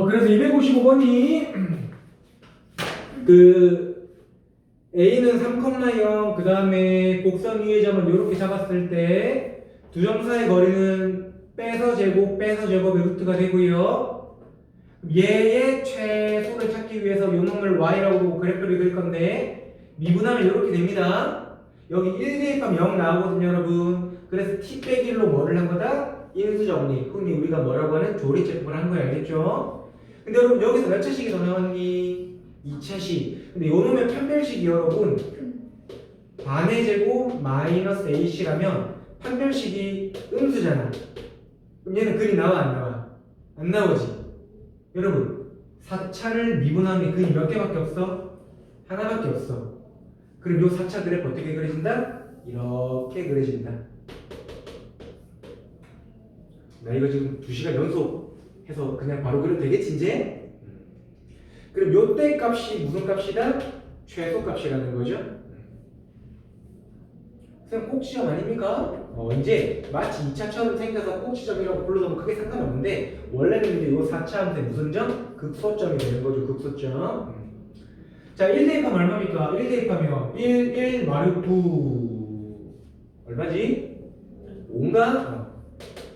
그래서 255번이 그 A는 3,0, 그 다음에 곡선 위의 점을 이렇게 잡았을 때 두 점 사이 거리는 빼서 제곱의 루트가 되고요. 얘의 최소를 찾기 위해서 요 놈을 y라고 보고 그래프를 그릴 건데 미분하면 이렇게 됩니다. 여기 1 대입하면 0 나오거든요, 여러분. 그래서 t 빼기 1로 뭐를 한 거다? 인수정리. 흔히 우리가 뭐라고 하는 조리제품을 한 거야, 알겠죠? 근데 여러분 여기서 몇 차식이 더 나왔니? 2차식. 근데 요 놈의 판별식이 여러분 반의 제곱 마이너스 ac라면 판별식이 음수잖아. 그럼 얘는 글이 나와 안 나와? 안 나오지. 여러분 4차를 미분하면 글이 몇 개밖에 없어? 하나밖에 없어. 그럼 요 4차 그래프 어떻게 그려진다? 이렇게 그려진다. 나 이거 지금 2시간 연속해서 그냥 바로 그려도 되겠지 이제? 그럼 요때 값이 무슨 값이다? 최소 값이라는 거죠. 선생님 꼭지점 아닙니까? 이제 마치 2차처럼 생겨서 꼭지점이라고 불러도 크게 상관없는데 원래는 이제 요 4차한테 무슨 점? 극소점이 되는 거죠. 극소점. 자, 1 대입하면 얼마입니까? 1 대입하면 1 마르 9 얼마지? 5인가?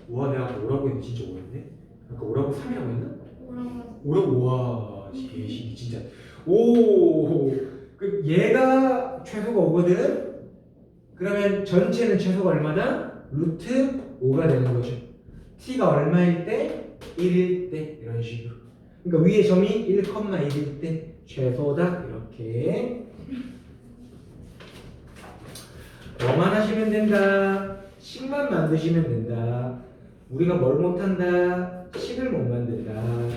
와, 내가 아까 5라고 했는데 진짜 5였네? 아까 5라고 3이라고 했나? 5라고 와, 개신이 진짜. 오, 그 얘가 최소가 5거든? 그러면 전체는 최소가 얼마다? 루트 5가 되는 거죠. t가 얼마일 때? 1일 때 이런 식으로. 그러니까 위에 점이 1,1일 때 최소다 이렇게. 뭐만 하시면 된다? 식만 만드시면 된다. 우리가 뭘 못한다? 식을 못 만든다.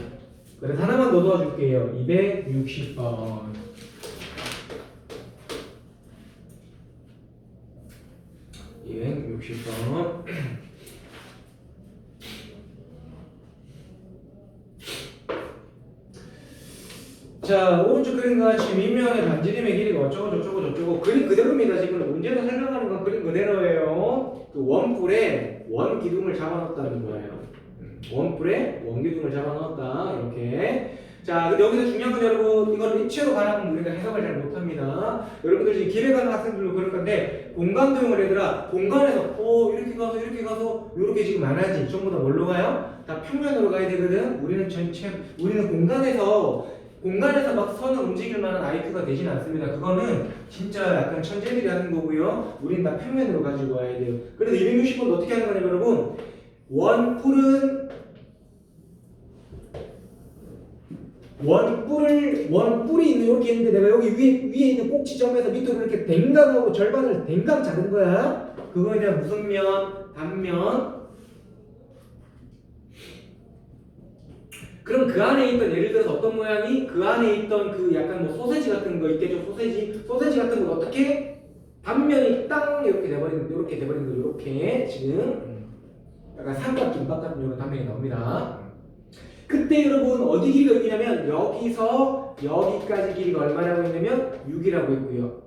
그래서 하나만 더 도와줄게요. 260번. 번 자, 오른쪽 그림과 같이 밑면의 반지름의 길이가 어쩌고 그림 그대로입니다. 지금 문제에서 설명하는 건 그림 그대로예요. 그 원뿔에 원 기둥을 잡아넣었다는 거예요. 원뿔에 원 기둥을 잡아넣었다 이렇게. 자, 근데 여기서 중요한 건 여러분 이걸 입체로 가라면 우리가 해석을 잘 못합니다. 여러분들 지금 기회 가는 학생들도 그럴 건데 공간 도용을 얘들아 공간에서 이렇게 가서 이렇게 지금 안 하지. 전부 다 뭘로 가요? 다 평면으로 가야 되거든. 우리는 공간에서 막 선을 움직일 만한 IQ가 되진 않습니다. 그거는 진짜 약간 천재들이 하는 거고요. 우리는 다 평면으로 가지고 와야 돼요. 그래서 260번 어떻게 하는 거냐면 여러분 원뿔이 있는 이렇게 있는데 내가 여기 위에 있는 꼭지점에서 밑으로 이렇게 댕강하고 절반을 댕강 잡은 거야. 그거에 대한 무슨 면? 단면. 그럼 그 안에 있던 예를 들어서 어떤 모양이 그 안에 있던 그 약간 뭐 소세지 같은 거 있겠죠. 소세지 같은 거 어떻게 단면이 땅 이렇게 돼버리는 거 이렇게 지금 약간 삼각김밥 같은 이런 단면이 나옵니다. 그때 여러분 어디 길이가 6이냐면 여기서 여기까지 길이가 얼마라고 했냐면 6이라고 했고요.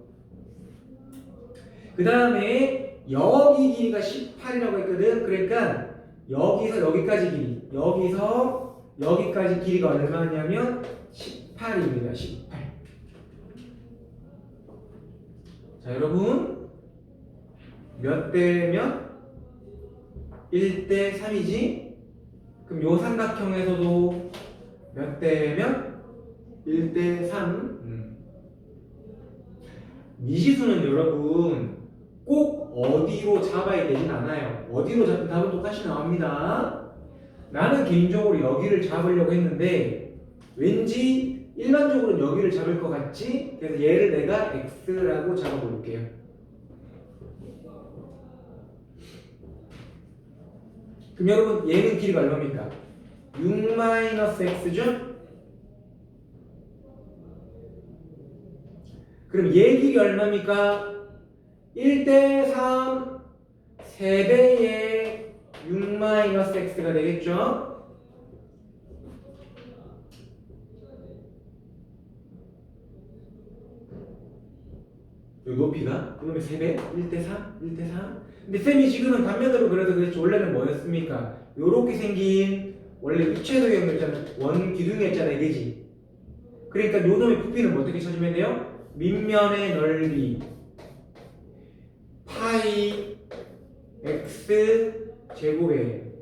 그 다음에 여기 길이가 18이라고 했거든. 그러니까 여기서 여기까지 길이 여기서 여기까지 길이가 얼마냐면 18입니다. 18. 자, 여러분 몇 대 몇? 1대 3이지? 그럼 요 삼각형에서도 몇 대 몇? 1대 3. 미지수는 여러분 꼭 어디로 잡아야 되진 않아요. 어디로 잡든 답은 똑같이 나옵니다. 나는 개인적으로 여기를 잡으려고 했는데 왠지 일반적으로는 여기를 잡을 것 같지? 그래서 얘를 내가 x라고 잡아볼게요. 그럼 여러분 얘는 길이가 얼마입니까? 6-x죠? 그럼 얘 길이 얼마입니까? 1대 3 3배의 6-x가 되겠죠? 요 높이가? 그놈의 3배? 1대 3? 1대 3? 근데 쌤이 지금은 단면으로 그려서 그랬지 원래는 뭐였습니까? 요렇게 생긴 원래 입체도형이었잖아. 원기둥이었잖아 이게지. 그러니까 요 놈의 부피는 뭐 어떻게 찾으면 돼요? 밑면의 넓이 파이 x 제곱에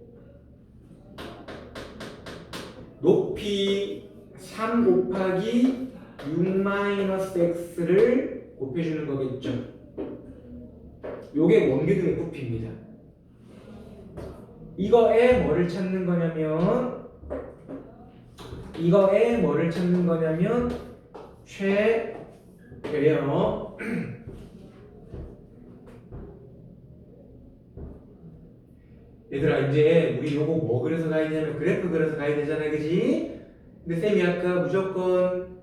높이 3 곱하기 6-x를 곱해주는 거겠죠. 요게 원기둥의 부피입니다. 이거에 뭐를 찾는 거냐면 최대요. 얘들아 이제 우리 요거 뭐 그려서 가야 되냐면 그래프 그려서 가야 되잖아 그지? 근데 쌤이 아까 무조건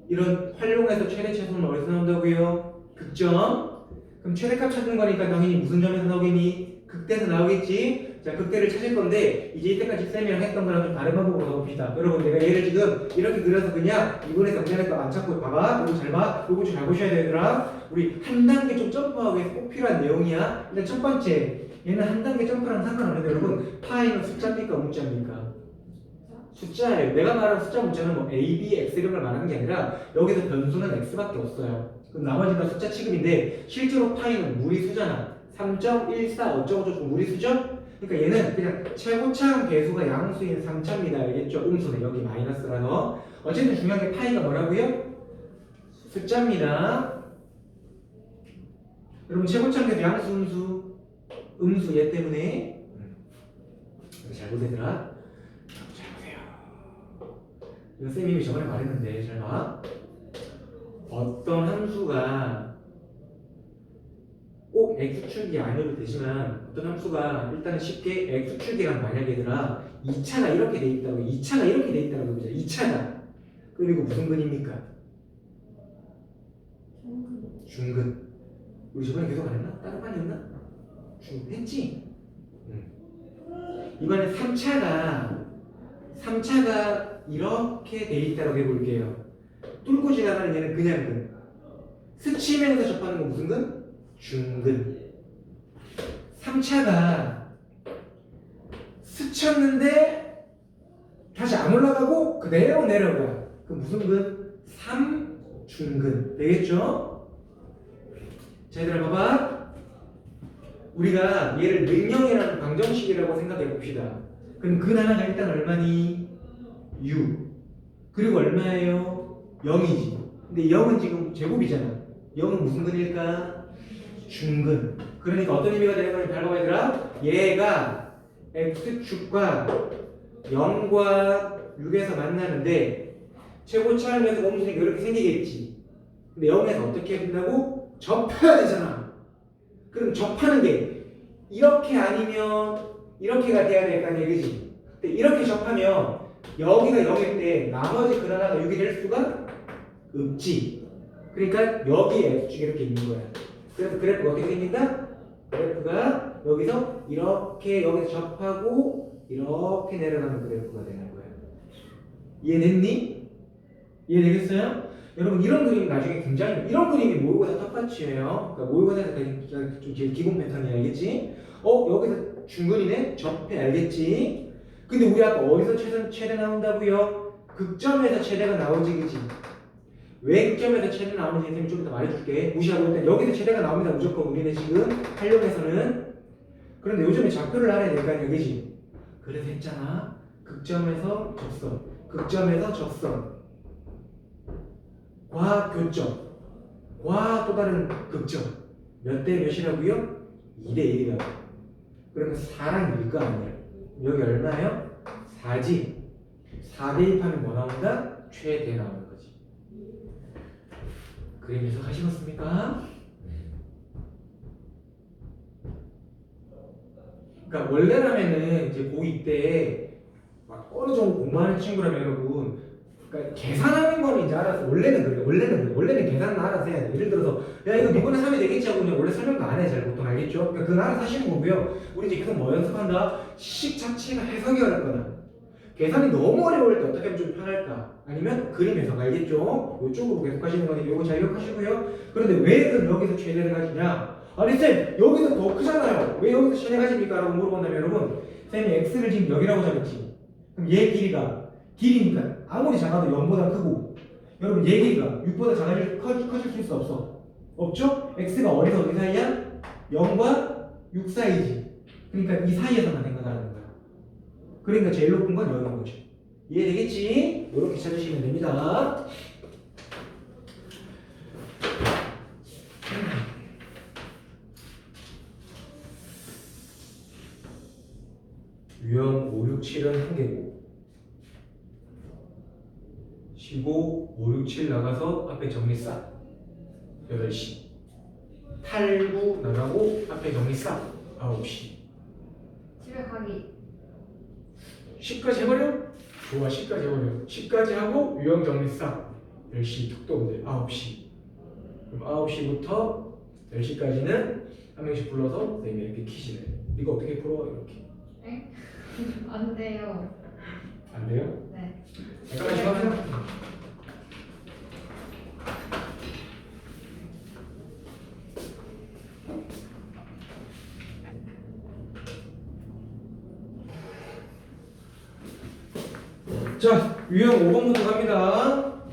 이런 활용해서 최대 최소는 어디서 나온다고요? 극점. 그럼 최대값 찾는 거니까 당연히 무슨 점에서 나오겠니? 극대에서 나오겠지? 자, 극대를 찾을 건데 이제 이때까지 쌤이랑 했던 거랑 좀 다른 방법으로 가봅시다. 여러분 내가 얘를 지금 이렇게 그려서 그냥 이번에 정리할 거안 찾고 봐봐. 이거 잘 봐. 이거 좀 잘 보셔야 되더라. 우리 한 단계 좀 점프하기 위해서 꼭 필요한 내용이야. 일단 첫 번째 얘는 한 단계 점프랑 상관없는데 여러분 파이는 숫자입니까 문자입니까? 숫자예요. 내가 말하는 숫자 문자는 뭐 A, B, X 이런 걸 말하는 게 아니라 여기서 변수는 X밖에 없어요. 그럼 나머지는 숫자 취급인데 실제로 파이는 무리수잖아. 3.14 어쩌고저쩌고 무리수죠? 그러니까 얘는 그냥 최고차항 배수가 양수인 3차입니다. 알겠죠? 음수는 여기 마이너스라서. 어쨌든 중요한 게 파이가 뭐라고요? 숫자입니다. 여러분 최고차항 배수 양수 음수 얘 때문에 잘 보세더라. 잘 보세요. 이거 쌤이 저번에 말했는데 잘 봐. 어떤 함수가 꼭 x축이 아니어도 되지만 어떤 함수가 일단은 쉽게 x축이란 만약에 얘들아 2차가 이렇게 돼 있다고 2차가 이렇게 돼 있다고 보자. 2차가 그리고 무슨 근입니까? 중근. 우리 저번에 계속 안 했나? 다른 반이었나? 중근 했지? 이번에 3차가 이렇게 돼 있다고 해볼게요. 뚫고 지나가는 얘는 그냥 근. 스치면서 접하는 건 무슨 근? 중근. 3차가 스쳤는데 다시 안 올라가고 그대로 내려가. 그 무슨 근? 3중근. 되겠죠? 자, 얘들아 봐봐. 우리가 얘를 능형이라는 방정식이라고 생각해 봅시다. 그럼 근 하나가 일단 얼마니? 6. 그리고 얼마예요? 0이지. 근데 0은 지금 제곱이잖아. 0은 무슨 근일까? 중근. 그러니까 어떤 의미가 되는 거니 잘 봐봐 얘들아. 얘가 x축과 0과 6에서 만나는데 최고차항에서 음수니까 이렇게 생기겠지. 근데 0에서 어떻게 해야 된다고? 접해야 되잖아. 그럼 접하는 게 이렇게 아니면 이렇게가 돼야 될 거 아니야 그지? 근데 이렇게 접하면 여기가 0일 때 나머지 근 하나가 6이 될 수가 없지. 그러니까 여기에 x축이 이렇게 있는 거야. 그래서 그래프가 어떻게 생긴다? 그래프가 여기서 이렇게 여기서 접하고 이렇게 내려가는 그래프가 되는 거야. 이해됐니? 이해되겠어요? 여러분 이런 그림 나중에 굉장히 이런 그림이 모의고사 텃밭이에요. 그러니까 모의고사에서 좀 제일 기본 패턴이 알겠지? 여기서 중근이네? 접해 알겠지? 근데 우리 아까 어디서 최대 나온다고요? 극점에서 최대가 나오지 그지? 왜 극점에서 최대 나오는지 선생님이 좀 이따 말해줄게. 무시하고 일단 여기서 최대가 나옵니다. 무조건 우리는 지금 활용해서는. 그런데 요즘에 좌표를 알아야 될 거 아니야 그지? 그래서 했잖아. 극점에서 접선, 극점에서 접선, 과 교점, 과 또 다른 극점. 몇 대 몇이라고요? 2대 1이라고. 그러면 4랑 1거 아니야. 여기 얼마예요? 4지. 4 대입하면 뭐 나온다? 최대 나오는 거지. 그림 해석하시겠습니까? 그러니까 원래라면은 이제 고2 때 막 어느 정도 공부하는 친구라면 여러분 그러니까 계산하는 거는 이제 알아서 원래는 그래. 원래는 계산은 알아서 해야 돼. 예를 들어서 야 이거 미분의 3이 되겠지 하고 그냥 원래 설명도 안 해. 잘 보통 알겠죠? 그러니까 그건 알아서 하시는 거고요. 우리 이제 계속 뭐 연습한다? 식 자체가 해석이 어렵거나 계산이 너무 어려울 때 어떻게 하면 좀 편할까? 아니면 그림 해석 알겠죠? 이쪽으로 계속 하시는 거니까 이거 잘 기억하시고요. 그런데 왜 그럼 여기서 최대를 가지냐? 아니 쌤 여기서 더 크잖아요. 왜 여기서 최대 가집니까? 라고 물어본다면 여러분 쌤이 x를 지금 여기라고 잡았지. 그럼 얘 길이니까 아무리 작아도 0보다 크고 여러분 얘 길이가 6보다 커질 수 있어 없어? 없죠? x가 어디서 어디 사이야? 0과 6 사이지. 그러니까 이 사이에서만 생각하는 거야. 그러니까 제일 높은 건 여기인 거죠. 이해되겠지? 이렇게 찾으시면 됩니다. 유형 5, 6, 7은 한 개고 15, 5, 6, 7 나가서 앞에 정리 싹 8시 탈구 나가고 앞에 정리 싹 9시 집에 가기. 10까지 해버려? 좋아 10까지 해버려 10까지 하고 유형 정리 싹 10시 툭 도면 돼 9시 그럼 9시부터 10시까지는 한 명씩 불러서 네 이렇게 키시네. 이거 어떻게 풀어? 이렇게 에? 안 돼요. 안 돼요? 네. 잠깐만 쉬어보세요. 자, 유형 5번부터 갑니다.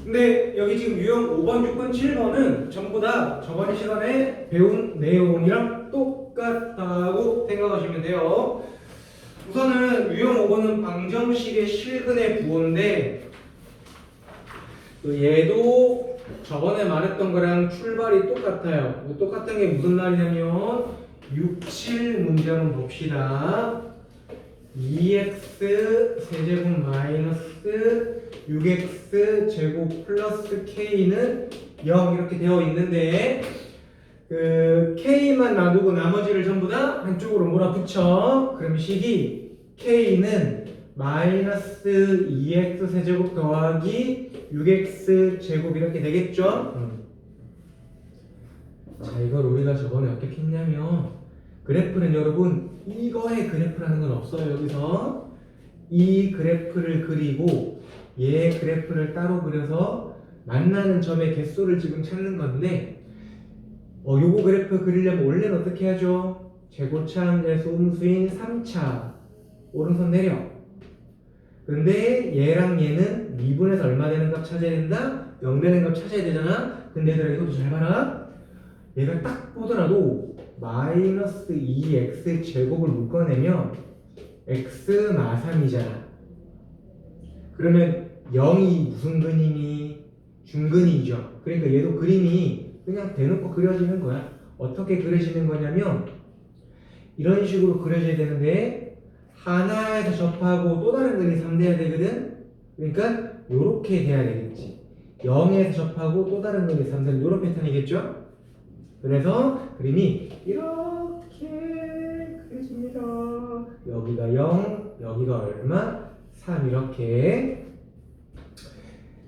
근데 여기 지금 유형 5번, 6번, 7번은 전부 다 저번 시간에 배운 내용이랑 똑같다고 생각하시면 돼요. 우선은 유형 5번은 방정식의 실근의 부호인데 얘도 저번에 말했던 거랑 출발이 똑같아요. 똑같은 게 무슨 말이냐면 6, 7 문제 한번 봅시다. 2x 세제곱 마이너스 6x 제곱 플러스 k는 0 이렇게 되어 있는데 그 k만 놔두고 나머지를 전부 다 한쪽으로 몰아붙여. 그럼 식이 k는 마이너스 2x 세제곱 더하기 6x 제곱 이렇게 되겠죠? 자, 이걸 우리가 저번에 어떻게 했냐면 그래프는 여러분 이거의 그래프라는 건 없어요. 여기서 이 그래프를 그리고 얘 그래프를 따로 그려서 만나는 점의 개수를 지금 찾는 건데 요거 그래프 그리려면 원래는 어떻게 하죠? 제곱차함수 음수인 3차 오른손 내려. 근데 얘랑 얘는 미분해서 얼마 되는 값 찾아야 된다? 0 되는 값 찾아야 되잖아? 근데 얘들아 이것도 잘 봐라. 얘가 딱 보더라도 마이너스 2x 제곱을 묶어내면 x 마3이잖아. 그러면 0이 무슨 근이니? 중근이죠. 그러니까 얘도 그림이 그냥 대놓고 그려지는 거야. 어떻게 그려지는 거냐면 이런 식으로 그려져야 되는데 하나에서 접하고 또 다른 근이 3돼야 되거든. 그러니까 요렇게 돼야 되겠지. 0에서 접하고 또 다른 근이 3되는 요런 패턴이겠죠. 그래서 그림이 이렇게 그려집니다. 여기가 0, 여기가 얼마? 3 이렇게.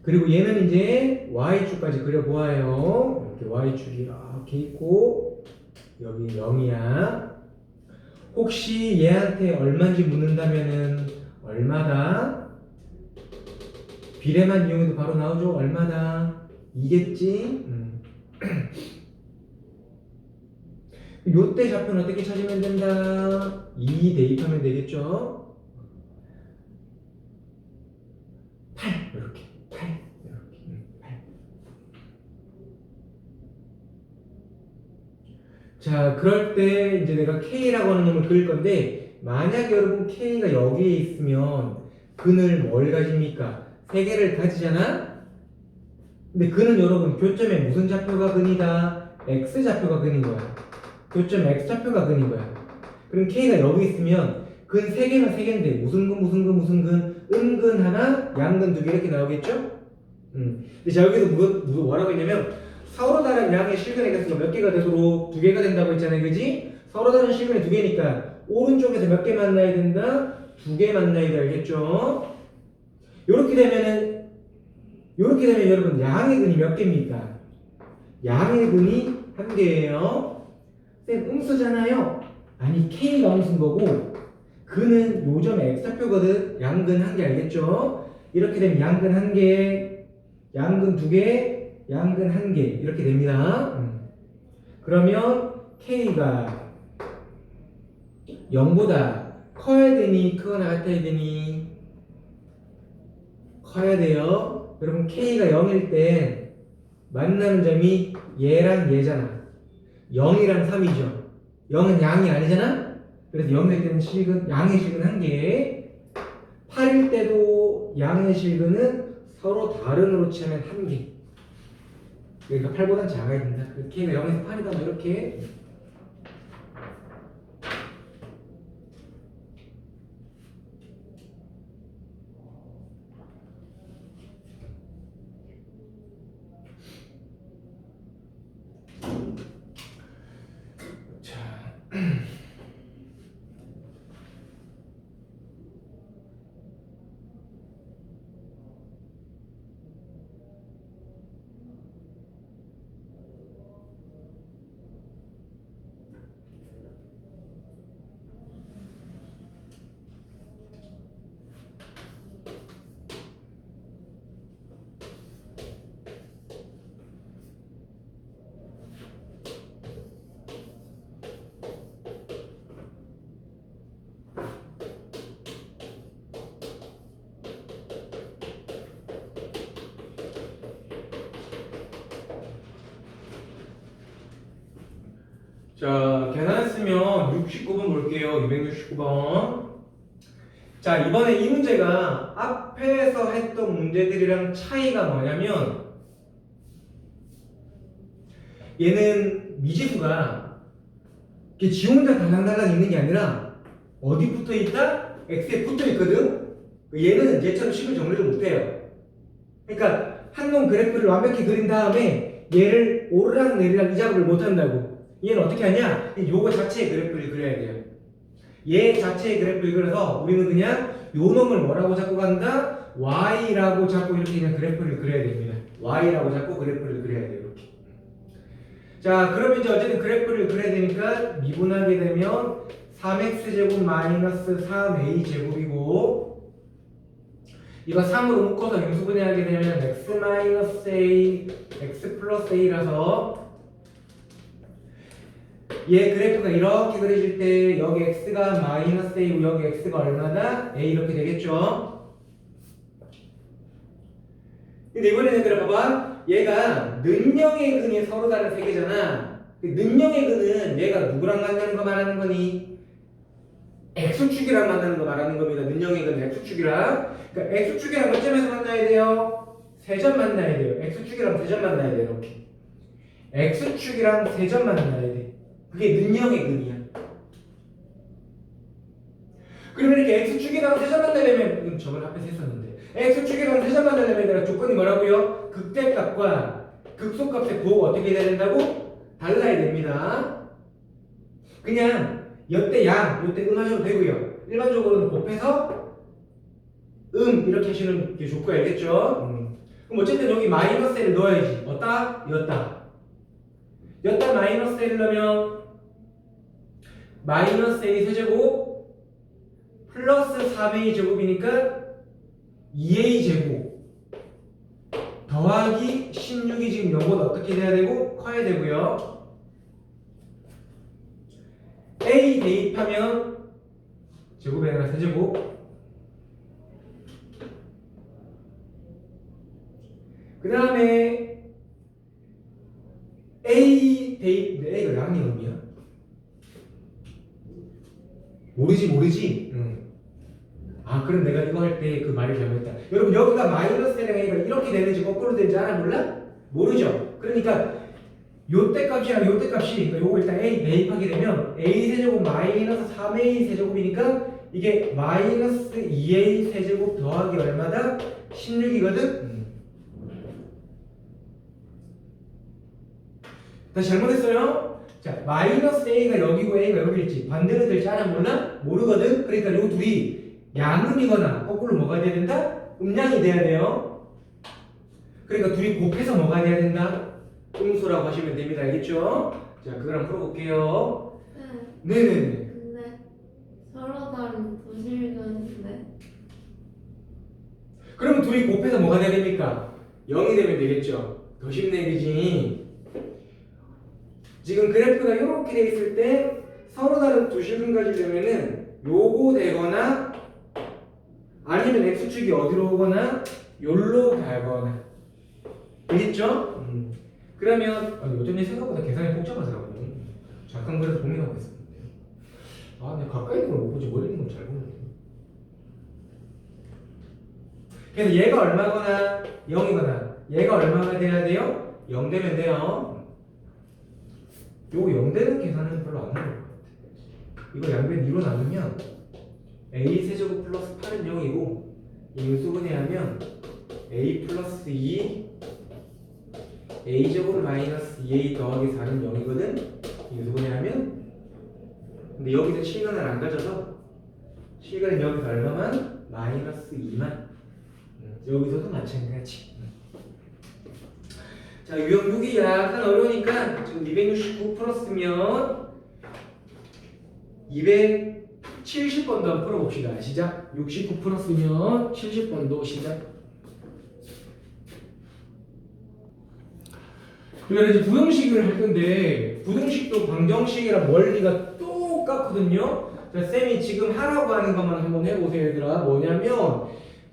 그리고 얘는 이제 y축까지 그려보아요. 이렇게 y축이 이렇게 있고 여기 0이야. 혹시 얘한테 얼마인지 묻는다면은 얼마다? 비례만 이용해도 바로 나오죠? 얼마다? 이겠지? 요때 좌표는 어떻게 찾으면 된다? 2 대입하면 되겠죠? 8 이렇게 8 이렇게 8. 자, 그럴 때 이제 내가 K라고 하는 놈을 그릴 건데 만약에 여러분 K가 여기에 있으면 근을 뭘 가집니까? 3개를 가지잖아? 근데 근은 여러분 교점에 무슨 좌표가 근이다? X좌표가 근인 거야. 교점 X좌표가 근인 거야. 그럼 K가 여기 있으면 근 3개면 3개인데 무슨 근 무슨 근 무슨 근 음근 하나 양근 2개 이렇게 나오겠죠? 근데 자 여기서 뭐라고 했냐면 서로 다른 양의 실근의 개수가 몇 개가 되도록 2개가 된다고 했잖아요. 그지? 서로 다른 실근이 2개니까 오른쪽에서 몇 개 만나야 된다? 2개 만나야 돼. 알겠죠? 요렇게 되면 여러분 양의 근이 몇 개입니까? 양의 근이 1개예요. 쌤 음수잖아요. 아니 K가 음수인 거고 근은 요점에 X좌표거든. 양근 1개 알겠죠? 이렇게 되면 양근 1개, 양근 2개, 양근 1개 이렇게 됩니다. 그러면 K가 0보다 커야 되니 크거나 같아야 되니 커야 돼요. 여러분 K가 0일 땐 만나는 점이 얘랑 얘잖아. 0이랑 3이죠. 0은 양이 아니잖아. 그래서 0일 때는 실근, 양의 실근 1개. 8일 때도 양의 실근은 서로 다른으로 치면 1개. 그러니까 8보단 작아야 된다. 그래서 K가 0에서 8이다. 이렇게. 자. 자, 계산 쓰면 69번 볼게요. 269번. 자, 이번에 이 문제가 앞에서 했던 문제들이랑 차이가 뭐냐면 얘는 미지수가 이렇게 지 혼자 달랑달랑 있는 게 아니라 어디 붙어 있다? X에 붙어 있거든? 얘는 얘처럼 식을 정리를 못해요. 그러니까 한 놈 그래프를 완벽히 그린 다음에 얘를 오르락 내리락 이 작업을 못한다고. 얘는 어떻게 하냐? 요거 자체의 그래프를 그려야 돼요. 얘 자체의 그래프를 그려서 우리는 그냥 요 놈을 뭐라고 잡고 간다? Y라고 잡고 이렇게 그냥 그래프를 그려야 됩니다. Y라고 잡고 그래프를 그려야 돼요. 이렇게. 자, 그러면 이제 어쨌든 그래프를 그려야 되니까 미분하게 되면 3x제곱 마이너스 3a 제곱이고 이거 3으로 묶어서 인수분해하게 되면 x 마이너스 a, x 플러스 a라서 얘 그래프가 이렇게 그려질 때 여기 x가 마이너스 a고 여기 x가 얼마다? a 이렇게 되겠죠? 근데 이번에는 그래 봐봐. 얘가 는영의 근이 서로 다른 세 개잖아. 는영의 근은 얘가 누구랑 만나는 거 말하는 거니? x축이랑 만나는 거 말하는 겁니다. 는영의 근은 x축이랑. 그러니까 x축이랑 몇 점에서 만나야 돼요? 세 점 만나야 돼요. x축이랑 세 점 만나야 돼요. 이렇게. x축이랑 세 점 만나야 돼. 그게 는영의 근이야. 그러면 이렇게 x축이랑 세 점 만나려면 저번 앞에서 했었는데 x축이랑 세 점 만나려면 내가 조건이 뭐라고요? 극대값과 극소값의 부호가 어떻게 돼야 된다고? 달라야 됩니다. 그냥 여때 양, 요때 하셔도 되고요. 일반적으로는 곱해서 이렇게 하시는 게 좋고 알겠죠? 그럼 어쨌든 여기 마이너스 L을 넣어야지. 어따? 였다. 였다 마이너스 L을 넣으면 마이너스 A 세제곱 플러스 3A 제곱이니까 2A 제곱 더하기 16이 지금 요거는 어떻게 돼야 되고? 커야 되고요. A 대입하면 제곱에 하나 세제곱 그 다음에 A 대입 A가 양이 얼마야? 모르지? 아 그럼 내가 이거 할 때 그 말을 잘못했다. 여러분 여기가 마이너스 L이랑 A가 이렇게 되는지 거꾸로 되는지 알아 몰라? 모르죠? 그러니까 요때 값이랑 요때 값이 그러니까 요거 일단 A 대입하게 되면 A 세제곱 마이너스 3A 세제곱이니까 이게 마이너스 2A 세제곱 더하기 얼마다? 16이거든? 다시 잘못했어요? 자, 마이너스 A가 여기고 A가 여기일지 반대로 될지 알아 몰라? 모르거든? 그러니까 요 둘이 양음이거나 거꾸로 뭐가 돼야 된다? 음양이 돼야 돼요. 그러니까 둘이 곱해서 뭐가 돼야 된다? 음수라고 하시면 됩니다. 알겠죠? 자, 그거랑 풀어볼게요. 네네네. 근데 서로 다른 부실근인데 그러면 둘이 곱해서 뭐가 돼야 됩니까? 0이 되면 되겠죠? 더 쉽네, 그지? 지금 그래프가 이렇게 돼 있을 때 서로 다른 두 실근 가지려면은 요거 되거나 아니면 x축이 어디로 오거나 요로 가거나 되겠죠? 그러면 여전히 생각보다 계산이 복잡하더라고요. 잠깐 그래서 고민하고 있었는데 내가 가까이 있는 걸 못 보지 멀리 있는 걸 잘 보는데. 그래서 얘가 얼마거나 0이거나 얘가 얼마가 돼야 돼요? 0 되면 돼요. 요거 0 되는 계산은 별로 안 어려울 것 같아. 이거 양변 2로 나누면 a 세제곱 플러스 8은 0이고 인수분해하면 a 플러스 2 a 제곱 마이너스 2a 더하기 4는 0이거든. 인수분해하면 근데 여기서 실근을 안 가져서 실근은 여기서 얼마만? 마이너스 2만. 여기서도 마찬가지. 자, 유형 6이 약간 어려우니까 지금 269 풀었으면 270번도 한번 풀어봅시다. 시작. 69 풀었으면 70번도 시작. 그리고 이제 부등식을 할 건데 부등식도 방정식이랑 원리가 똑같거든요. 자, 쌤이 지금 하라고 하는 것만 한번 해보세요, 얘들아. 뭐냐면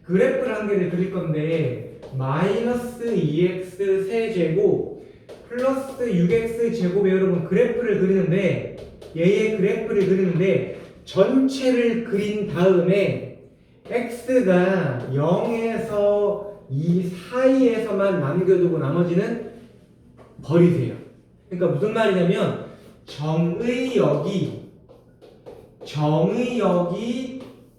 그래프를 한 개를 그릴 건데 마이너스 2x 세제곱 플러스 6x 제곱에 여러분 그래프를 그리는데 얘의 그래프를 그리는데 전체를 그린 다음에 x가 0에서 2 사이에서만 남겨두고 나머지는 버리세요. 그러니까 무슨 말이냐면 정의 역이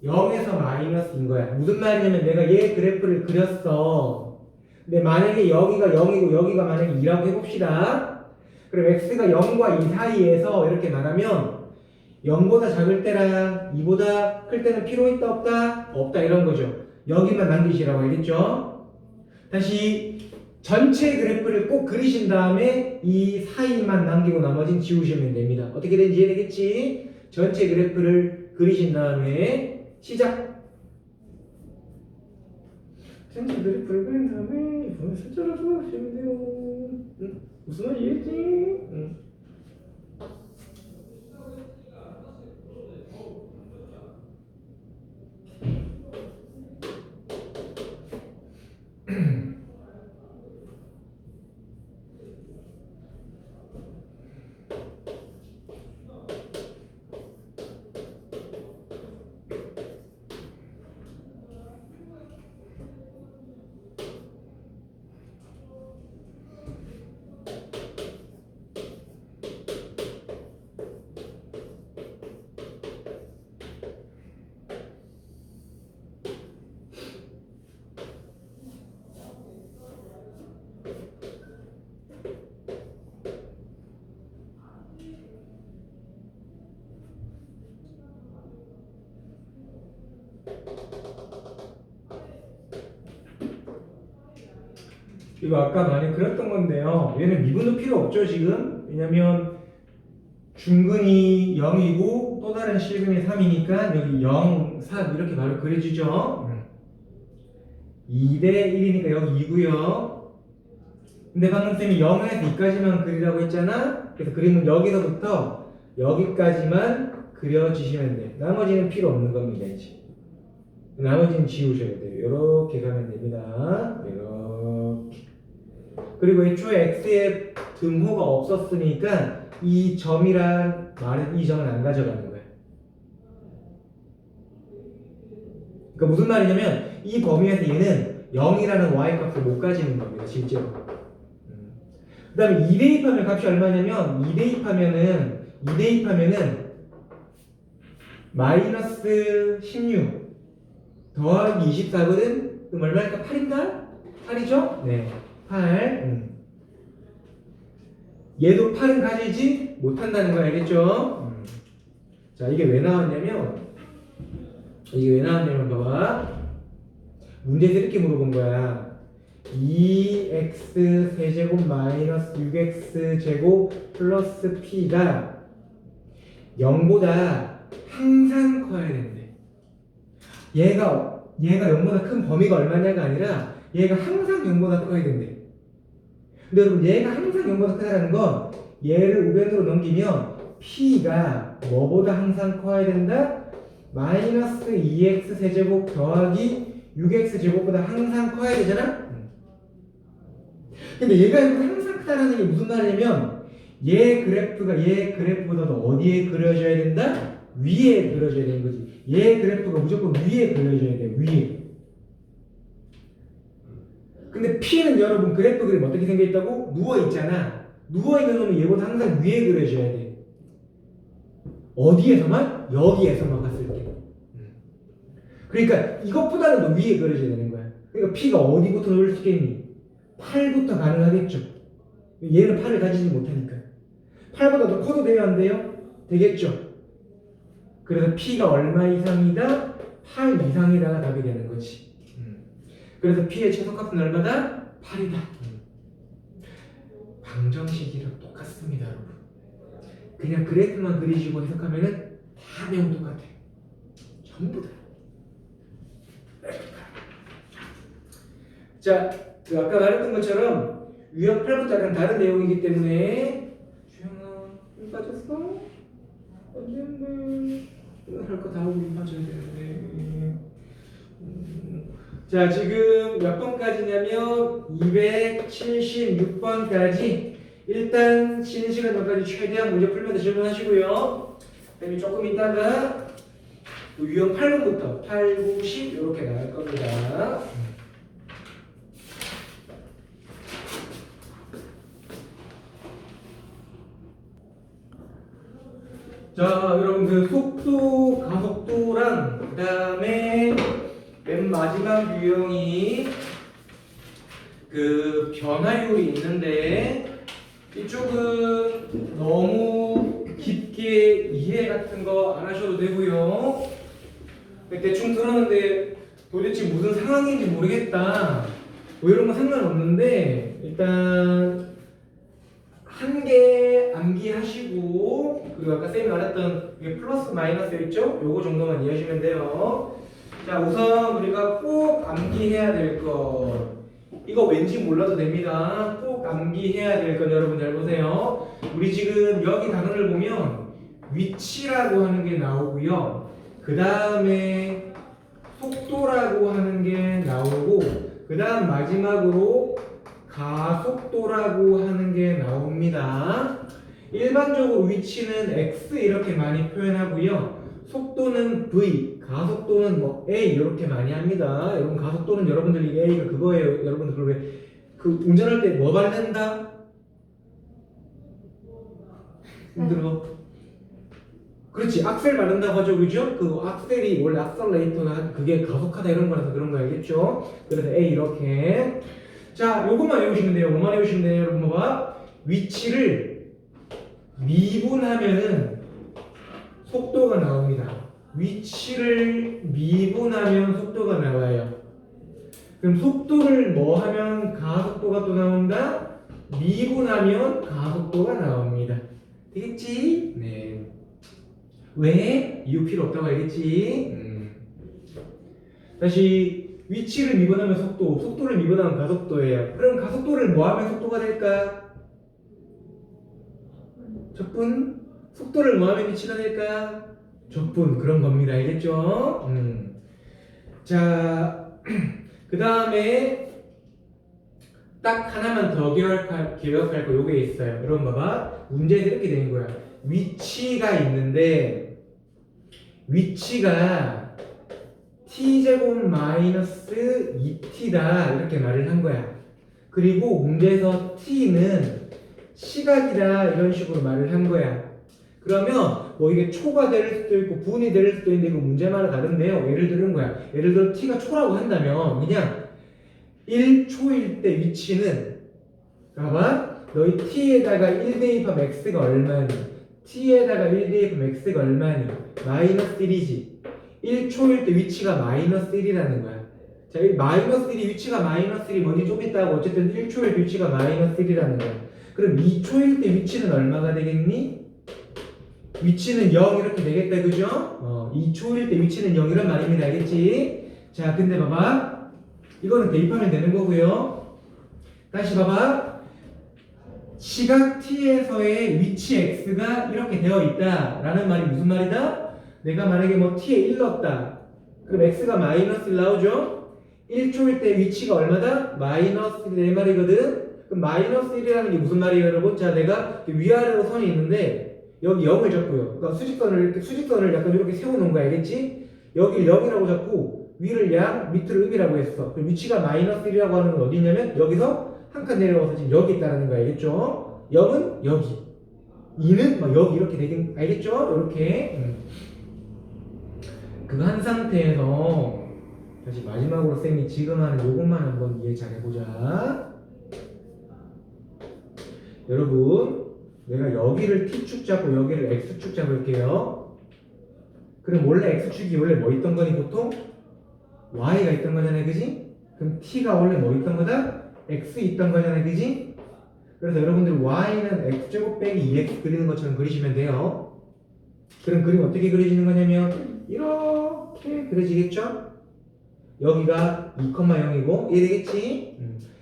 0에서 마이너스인 거야. 무슨 말이냐면 내가 얘 그래프를 그렸어. 근데 만약에 여기가 0이고 여기가 만약에 2라고 해봅시다. 그럼 x가 0과 2 사이에서 이렇게 말하면 0보다 작을 때랑 2보다 클 때는 필요 있다 없다? 없다 이런 거죠. 여기만 남기시라고 알겠죠? 다시 전체 그래프를 꼭 그리신 다음에 이 사이만 남기고 나머지는 지우시면 됩니다. 어떻게 되는지 이해되겠지? 전체 그래프를 그리신 다음에 시작! 전체 그래프를 그린 다음에 이번에 숫자로 수하시면 돼요. 무슨 말인지 이해했지? 이거 아까 많이 그렸던 건데요. 얘는 미분도 필요 없죠 지금. 왜냐면 중근이 0이고 또 다른 실근이 3이니까 여기 0, 3 이렇게 바로 그려주죠. 2대 1이니까 여기 2고요. 근데 방금 쌤이 0에서 2까지만 그리라고 했잖아. 그래서 그림은 여기서부터 여기까지만 그려주시면 돼. 나머지는 필요 없는 겁니다. 이제 나머지는 지우셔야 돼요. 이렇게 가면 됩니다. 이렇게. 그리고 애초에 x에 등호가 없었으니까 이 점이란 말은 이 점은 안 가져가는 거야. 그러니까 무슨 말이냐면 이 범위에서 얘는 0이라는 y 값을 못 가지는 겁니다. 실제로. 그 다음에 2 대입하면 값이 얼마냐면 2 대입하면은 마이너스 16 더하기 24거든? 그럼 얼마일까? 8인가? 8이죠? 네. 8. 얘도 8은 가지지 못한다는 거 알겠죠? 자, 이게 왜 나왔냐면 봐봐. 문제에서 이렇게 물어본 거야. 2x 세제곱 마이너스 6x 제곱 플러스 p가 0보다 항상 커야 된대. 얘가 0보다 큰 범위가 얼마냐가 아니라 얘가 항상 0보다 커야 된대. 근데 여러분 얘가 항상 0보다 크다는 건 얘를 우변으로 넘기면 p가 뭐보다 항상 커야 된다? 마이너스 2x 세제곱 더하기 6x 제곱보다 항상 커야 되잖아? 근데 얘가 항상 크다는 게 무슨 말이냐면 얘 그래프보다도 어디에 그려져야 된다? 위에 그려져야 되는 거지. 얘 그래프가 무조건 위에 그려져야 돼. 위에. 근데 P는 여러분 그래프 그림 어떻게 생겨있다고? 누워있잖아. 누워있는 놈은 얘보다 항상 위에 그려져야 돼. 어디에서만? 여기에서만 봤을 때. 그러니까 이것보다는 더 위에 그려져야 되는 거야. 그러니까 P가 어디부터 넣을 수 있겠니? 8부터 가능하겠죠. 얘는 8을 가지지 못하니까. 8보다 더 커도 돼요? 안 돼요? 되겠죠. 그래서 P가 얼마 이상이다? 8 이상이다가 답이 되는 거지. 그래서 P의 최소값은 얼마다? 8이다. 방정식이랑 똑같습니다, 여러분. 그냥 그래프만 그리시고 해석하면은 다 내용 똑같아요. 전부 다. 자, 그 아까 말했던 것처럼 유형 8부터 약간 다른 내용이기 때문에 주영아, 물 빠졌어? 언젠데? 할 거 다 하고 물 빠져야 되는데. 자, 지금 몇 번까지냐면 276번까지 일단 쉬는 시간 전까지 최대한 문제 풀면서 질문하시고요. 그다음에 조금 있다가 또 유형 8번부터 8, 9, 10 이렇게 나갈 겁니다. 자, 여러분 그 속도, 가속도랑 그다음에 맨 마지막 유형이 그 변화율이 있는데 이쪽은 너무 깊게 이해 같은 거 안 하셔도 되고요. 대충 들었는데 도대체 무슨 상황인지 모르겠다. 뭐 이런 거 상관없는데 일단 한 개 암기하시고 그리고 아까 쌤이 말했던 이게 플러스 마이너스였죠? 요거 정도만 이해하시면 돼요. 자, 우선 우리가 꼭 암기해야 될 것 이거 왠지 몰라도 됩니다. 꼭 암기해야 될 건 여러분 잘 보세요. 우리 지금 여기 단어를 보면 위치라고 하는 게 나오고요. 그 다음에 속도라고 하는 게 나오고 그 다음 마지막으로 가속도라고 하는 게 나옵니다. 일반적으로 위치는 x 이렇게 많이 표현하고요. 속도는 v, 가속도는 뭐 a 이렇게 많이 합니다. 여러분 가속도는 여러분들 이게 a가 그거예요. 여러분들 그걸 왜 그 운전할 때 뭐 밟는다? 힘들어. 그렇지, 악셀 밟는다고 하죠, 그죠? 그 악셀이 원래 악셀레이터나 그게 가속하다 이런 거라서 그런 거 알겠죠? 그래서 a 이렇게. 자, 요것만 외우시면 돼요. 뭐만 외우시면 돼요, 여러분 봐봐. 위치를 미분하면은 속도가 나옵니다. 위치를 미분하면 속도가 나와요. 그럼 속도를 뭐 하면 가속도가 또 나온다? 미분하면 가속도가 나옵니다. 되겠지? 네. 왜? 이유 필요 없다고 알겠지? 다시 위치를 미분하면 속도, 속도를 미분하면 가속도예요. 그럼 가속도를 뭐 하면 속도가 될까? 적분? 속도를 뭐 하면 위치가 될까? 적분. 그런 겁니다. 알겠죠? 자, 그 다음에 딱 하나만 더 기억할 거 요게 있어요. 여러분 봐봐. 문제에서 이렇게 되는 거야. 위치가 있는데 위치가 t제곱 마이너스 2t다 이렇게 말을 한 거야. 그리고 문제에서 t는 시각이다 이런 식으로 말을 한 거야. 그러면 뭐 이게 초가 될 수도 있고 분이 될 수도 있는데 그 문제마다 다른데요. 예를 들은 거야. 예를 들어 t가 초라고 한다면 그냥 1초일 때 위치는 봐봐. 너희 t에다가 1 대입합 x가 얼마니? t에다가 1 대입합 x가 얼마니? 마이너스 1이지. 1초일 때 위치가 마이너스 1이라는 거야. 자, 이 마이너스 1이 위치가 마이너스 1이 뭔지 좀 이따 하고 어쨌든 1초일 때 위치가 마이너스 1이라는 거야. 그럼 2초일 때 위치는 얼마가 되겠니? 위치는 0 이렇게 되겠다, 그죠? 2초일 때 위치는 0이란 말입니다. 알겠지? 자, 근데 봐봐. 이거는 대입하면 되는 거고요. 다시 봐봐. 시각 t에서의 위치 x가 이렇게 되어 있다 라는 말이 무슨 말이다? 내가 만약에 뭐 t에 1 넣었다. 그럼 x가 마이너스 1 나오죠? 1초일 때 위치가 얼마다? 마이너스 1 내 말이거든? 그럼 마이너스 1이라는 게 무슨 말이에요, 여러분? 자, 내가 위아래로 선이 있는데 여기 0을 잡고요. 그러니까 수직선을 약간 이렇게 세워놓은 거 알겠지? 여기 0이라고 잡고 위를 양, 밑을 음이라고 했어. 그럼 위치가 마이너스 1이라고 하는 건 어디 있냐면 여기서 한 칸 내려와서 지금 여기 있다는 거 알겠죠? 0은 여기, 2는 막 여기 이렇게 되긴 알겠죠? 이렇게. 그 한 상태에서 다시 마지막으로 쌤이 지금 하는 요것만 한번 이해 잘 해보자. 여러분, 내가 여기를 t축 잡고 여기를 x축 잡을게요. 그럼 원래 x축이 원래 뭐 있던 거니 보통? y가 있던 거잖아요, 그지? 그럼 t가 원래 뭐 있던 거다? x 있던 거잖아요, 그지? 그래서 여러분들 y는 x제곱 빼기 2x 그리는 것처럼 그리시면 돼요. 그럼 그림 어떻게 그려지는 거냐면 이렇게 그려지겠죠? 여기가 2,0이고 얘 되겠지?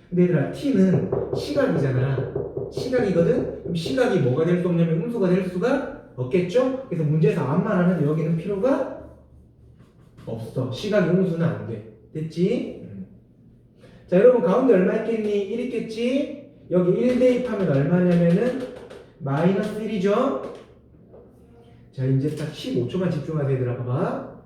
근데 얘들아 t는 시각이잖아. 시각이거든? 그럼 시각이 뭐가 될 수 없냐면 음수가 될 수가 없겠죠? 그래서 문제에서 암만 하면 여기는 필요가 없어. 시각이 음수는 안 돼. 됐지? 자, 여러분 가운데 얼마 있겠니? 1 있겠지? 여기 1 대입하면 얼마냐면은 마이너스 1이죠? 자, 이제 딱 15초만 집중하세요, 얘들아. 봐봐.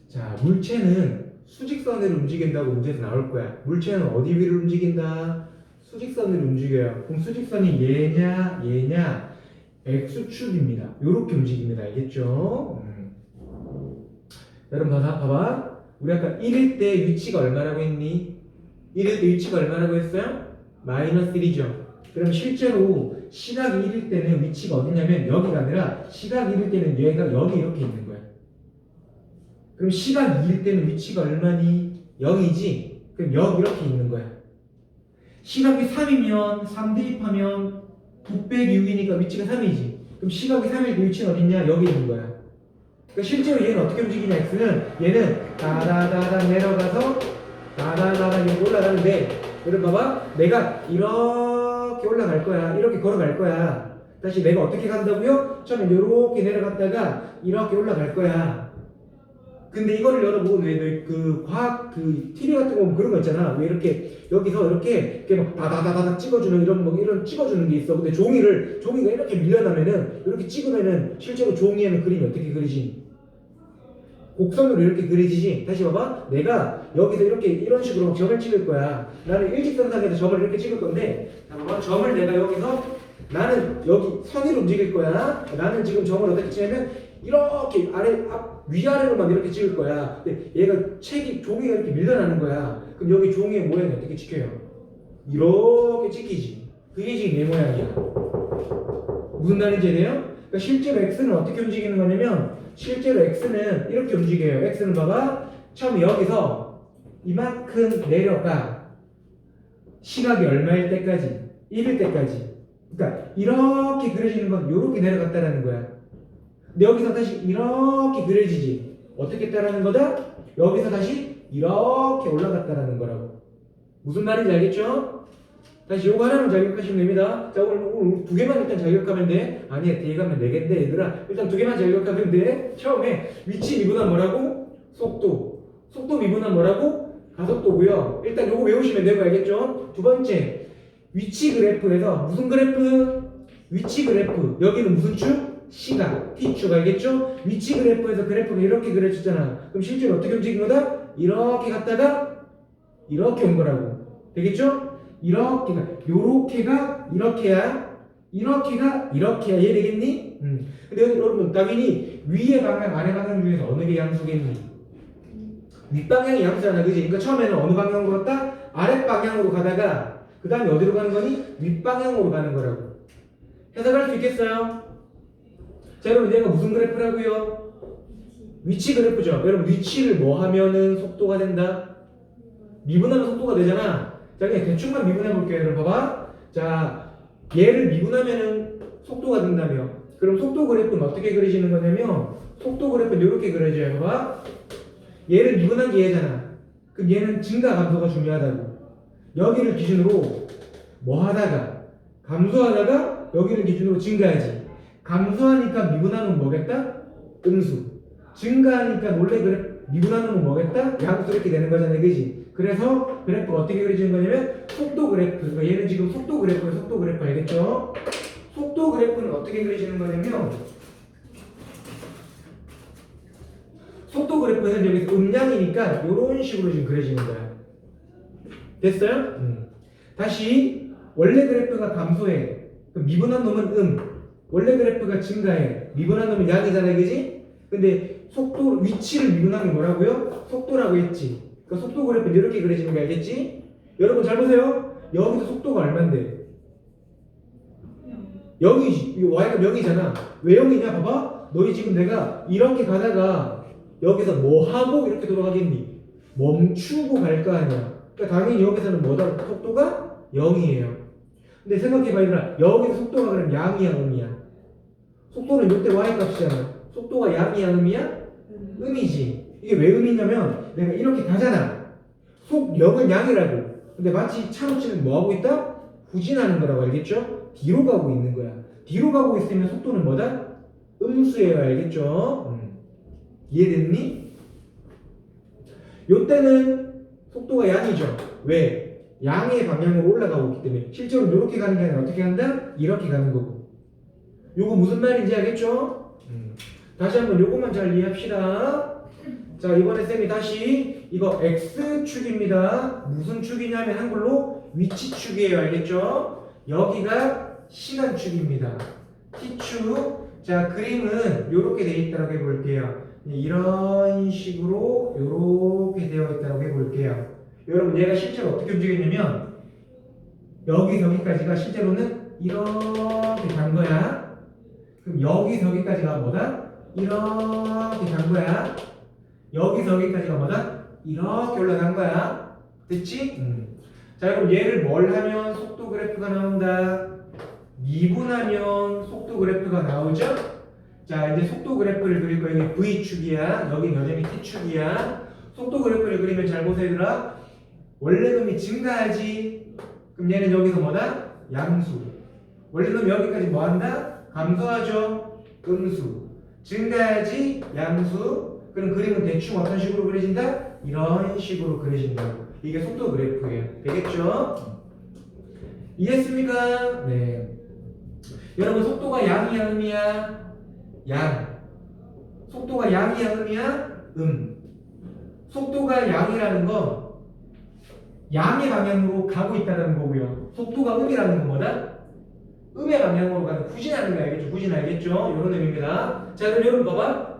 자, 물체는 수직선으로 움직인다고 문제에서 나올 거야. 물체는 어디 위로 움직인다? 수직선으로 움직여요. 그럼 수직선이 얘냐, x축입니다. 요렇게 움직입니다. 알겠죠? 여러분, 봐봐. 우리 아까 1일 때 위치가 얼마라고 했니? 1일 때 위치가 얼마라고 했어요? 마이너스 1이죠. 그럼 실제로 시각이 1일 때는 위치가 어디냐면 여기가 아니라 시각 1일 때는 얘가 여기 이렇게 있는 거야. 그럼 시각 2일 때는 위치가 얼마니? 0이지? 그럼 여기 이렇게 있는 거야. 시각이 3이면 3 대입하면 9 빼기 6이니까 위치가 3이지. 그럼 시각이 3일 때 위치는 어딨냐? 여기 있는 거야. 그러니까 실제로 얘는 어떻게 움직이냐? x는 얘는 다다다다 내려가서 다다다다 이렇게 올라가는데 여러분 봐봐. 내가 이렇게 올라갈 거야. 이렇게 걸어갈 거야. 다시 내가 어떻게 간다고요? 처음에 이렇게 내려갔다가 이렇게 올라갈 거야. 근데 이거를 여러분 왜 그 과학 그 TV 같은 거 보면 그런 거 있잖아. 왜 이렇게 여기서 이렇게 막 다다다다다 찍어주는 이런 찍어주는 게 있어. 근데 종이가 이렇게 밀려나면은 이렇게 찍으면은 실제로 종이에는 그림이 어떻게 그리지? 곡선으로 이렇게 그려지지. 다시 봐봐. 내가 여기서 이렇게 이런 식으로 점을 찍을 거야. 나는 일직선상에서 점을 이렇게 찍을 건데, 봐봐. 점을 내가 여기서 나는 여기 선으로 움직일 거야. 나는 지금 점을 어떻게 찍냐면 이렇게 위아래로 막 이렇게 찍을 거야. 근데 얘가 종이가 이렇게 밀려나는 거야. 그럼 여기 종이의 모양이 어떻게 찍혀요? 이렇게 찍히지. 그게 지금 내 모양이야. 무슨 말인지 이해돼요? 그러니까 실제로 x는 어떻게 움직이는 거냐면 실제로 x는 이렇게 움직여요. x는 봐봐. 처음에 여기서 이만큼 내려가. 시각이 얼마일 때까지? 1일 때까지. 그러니까 이렇게 그려지는 건 이렇게 내려갔다라는 거야. 근데 여기서 다시 이렇게 그려지지. 어떻게 했다라는 거다? 여기서 다시 이렇게 올라갔다라는 거라고. 무슨 말인지 알겠죠? 다시 요거 하나만 자격하시면 됩니다. 자, 오늘 2개만 일단 자격하면 돼. 아니야, 뒤에 가면 4개인데 얘들아 일단 2개만 자격하면 돼. 처음에 위치 미분한 뭐라고? 속도 미분한 뭐라고? 가속도고요. 일단 요거 외우시면 되고 알겠죠? 두 번째, 위치 그래프에서 무슨 그래프? 위치 그래프. 여기는 무슨 축? 시각, t축 알겠죠? 위치 그래프에서 그래프가 이렇게 그려지잖아. 그럼 실제로 어떻게 움직인 거다? 이렇게 갔다가 이렇게 온 거라고. 되겠죠? 요렇게가 이렇게야. 이렇게가 이렇게야. 이해 되겠니? 근데 여러분 당연히 위의 방향, 아래 방향 중에서 어느 게 양수겠니? 윗방향이 양수잖아, 그지? 그러니까 처음에는 어느 방향으로 갔다? 아랫 방향으로 가다가 그 다음에 어디로 가는 거니? 윗방향으로 가는 거라고. 해석할 수 있겠어요? 자, 여러분 얘가 무슨 그래프라고요? 위치 그래프죠. 여러분 위치를 뭐 하면은 속도가 된다? 미분하면 속도가 되잖아. 자, 그냥 대충만 미분해 볼게요. 여러분 봐봐. 자, 얘를 미분하면은 속도가 된다며. 그럼 속도 그래프는 어떻게 그려지는 거냐면 속도 그래프는 이렇게 그려져요. 봐봐. 얘를 미분한 게 얘잖아. 그럼 얘는 증가 감소가 중요하다고. 여기를 기준으로 뭐 하다가 감소하다가 여기를 기준으로 증가하지. 감소하니까 미분하면 뭐겠다? 음수. 증가하니까 원래 미분한 놈은 뭐겠다? 양수 이렇게 되는 거잖아요, 그지? 그래서 그래프가 어떻게 그려지는 거냐면 속도 그래프. 그러니까 얘는 지금 속도 그래프예요, 속도 그래프 알겠죠? 속도 그래프는 어떻게 그려지는 거냐면 속도 그래프는 여기서 음량이니까 이런 식으로 지금 그려지는 거야. 됐어요? 다시 원래 그래프가 감소해. 미분한 놈은 원래 그래프가 증가해. 미분한 놈은 양이잖아, 그지? 근데 속도 위치를 미분한 게 뭐라고요? 속도라고 했지. 그러니까 속도 그래프는 이렇게 그려지는 거 알겠지? 여러분 잘 보세요. 여기서 속도가 얼마인데? 0이지. y가 0이잖아. 왜 0이냐? 봐봐. 너희 지금 내가 이렇게 가다가 여기서 뭐 하고 이렇게 돌아가겠니? 멈추고 갈 거 아니야. 그러니까 당연히 여기서는 뭐다? 속도가 0이에요. 근데 생각해봐 얘들아. 여기서 속도가 그럼 양이야 음이야? 속도는 이때 y 값이잖아. 속도가 양이야 음이야? 음이지. 이게 왜 음이냐면 내가 이렇게 가잖아. 속 0은 양이라고. 근데 마치 차로치는 뭐 하고 있다? 후진하는 거라고 알겠죠? 뒤로 가고 있는 거야. 뒤로 가고 있으면 속도는 뭐다? 음수예요. 알겠죠? 이해됐니? 요때는 속도가 양이죠. 왜? 양의 방향으로 올라가고 있기 때문에. 실제로 이렇게 가는 게 아니라 어떻게 간다? 이렇게 가는 거고. 요거 무슨 말인지 알겠죠? 다시 한번 요것만 잘 이해합시다. 자, 이번에 쌤이 다시 이거 X축입니다. 무슨 축이냐면 한글로 위치축이에요. 알겠죠? 여기가 시간축입니다. T축. 자, 그림은 이렇게 되어 있다고 해볼게요. 이런 식으로 이렇게 되어 있다고 해볼게요. 여러분 얘가 실제로 어떻게 움직였냐면 여기서 여기까지가 실제로는 이렇게 간 거야. 그럼 여기서 여기까지가 뭐다? 이렇게 간 거야. 여기서 여기까지가 뭐다? 이렇게 올라간 거야. 됐지? 자, 그럼 얘를 뭘 하면 속도 그래프가 나온다? 미분하면 속도 그래프가 나오죠? 자, 이제 속도 그래프를 그릴 거야. 여기 V축이야. 여긴 여전히 T축이야. 속도 그래프를 그리면 잘 보세요, 얘들아. 원래 놈이 증가하지. 그럼 얘는 여기서 뭐다? 양수. 원래 놈이 여기까지 뭐 한다? 감소하죠. 음수. 증가하지. 양수. 그럼 그림은 대충 어떤 식으로 그려진다? 이런 식으로 그려진다고. 이게 속도 그래프예요. 되겠죠? 이해했습니까? 네. 여러분 속도가 양이야 음이야? 양. 속도가 양이야 음이야? 속도가 양이라는 건 양의 방향으로 가고 있다는 거고요. 속도가 음이라는 건 뭐다? 음의 방향으로 가는 후진하는 거 알겠죠? 후진 알겠죠? 이런 의미입니다. 자, 그럼 여러분 봐봐.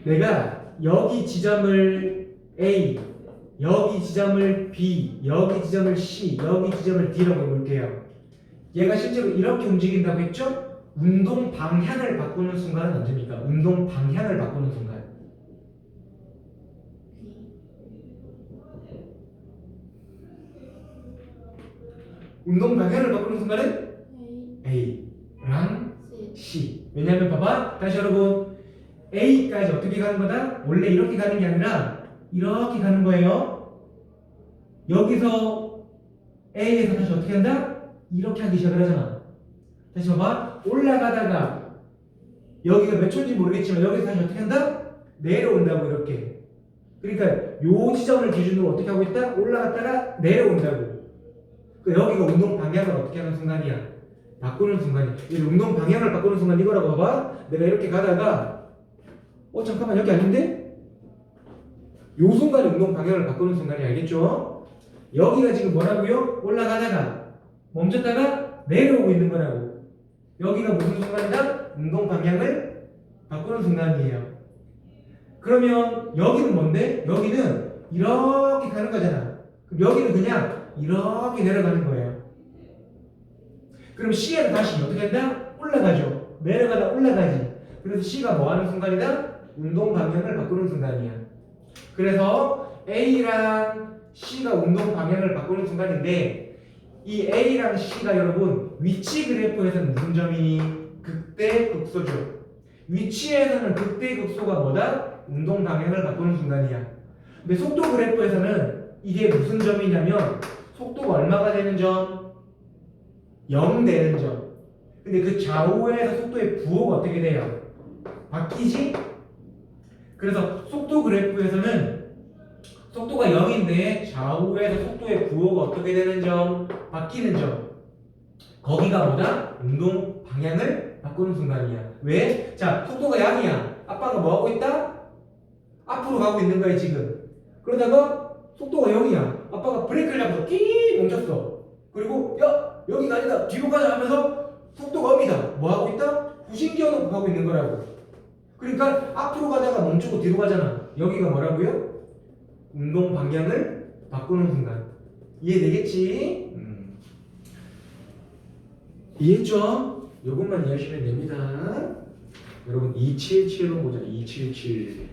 내가 여기 지점을 A, 여기 지점을 B, 여기 지점을 C, 여기 지점을 D라고 해볼게요. 얘가 실제로 이렇게 움직인다고 했죠? 운동 방향을 바꾸는 순간은 언제입니까? 운동 방향을 바꾸는 순간. 운동 방향을 바꾸는 순간은 A랑 C. 왜냐하면 봐봐. 다시 여러분. A까지 어떻게 가는 거다? 원래 이렇게 가는 게 아니라 이렇게 가는 거예요. 여기서 A에서 다시 어떻게 한다? 이렇게 하기 시작을 하잖아. 다시 봐봐. 올라가다가 여기가 몇 초인지 모르겠지만 여기서 다시 어떻게 한다? 내려온다고 이렇게. 그러니까 요 지점을 기준으로 어떻게 하고 있다? 올라갔다가 내려온다고. 여기가 운동 방향을 어떻게 하는 순간이야? 바꾸는 순간이야. 이 운동 방향을 바꾸는 순간 이거라고 봐봐. 내가 이렇게 가다가 잠깐만 여기 아닌데? 요 순간에 운동 방향을 바꾸는 순간이 알겠죠? 여기가 지금 뭐라고요? 올라가다가 멈췄다가 내려오고 있는 거라고. 여기가 무슨 순간이다? 운동 방향을 바꾸는 순간이에요. 그러면 여기는 뭔데? 여기는 이렇게 가는 거잖아. 그럼 여기는 그냥 이렇게 내려가는 거예요. 그럼 C에는 다시 어떻게 한다? 올라가죠. 내려가다 올라가지. 그래서 C가 뭐 하는 순간이다? 운동 방향을 바꾸는 순간이야. 그래서 A랑 C가 운동 방향을 바꾸는 순간인데 이 A랑 C가 여러분 위치 그래프에서는 무슨 점이니? 극대 극소죠. 위치에서는 극대 극소가 뭐다? 운동 방향을 바꾸는 순간이야. 근데 속도 그래프에서는 이게 무슨 점이냐면 속도가 얼마가 되는 점? 0 되는 점. 근데 그 좌우에서 속도의 부호가 어떻게 돼요? 바뀌지? 그래서 속도 그래프에서는 속도가 0인데 좌우에서 속도의 부호가 어떻게 되는 점? 바뀌는 점. 거기가 뭐다? 운동 방향을 바꾸는 순간이야. 왜? 자, 속도가 양이야. 아빠가 뭐 하고 있다? 앞으로 가고 있는 거야 지금. 그러다가 속도가 0이야. 아빠가 브레이크를 잡아서 끼 멈췄어. 그리고 야 여기가 아니다 뒤로 가자 하면서 속도가 업이다. 뭐 하고 있다? 후진기어 놓고 가고 있는 거라고. 그러니까 앞으로 가다가 멈추고 뒤로 가잖아. 여기가 뭐라고요? 운동 방향을 바꾸는 순간. 이해되겠지? 이해했죠? 요것만 이해하시면 됩니다. 여러분 277번 보자. 277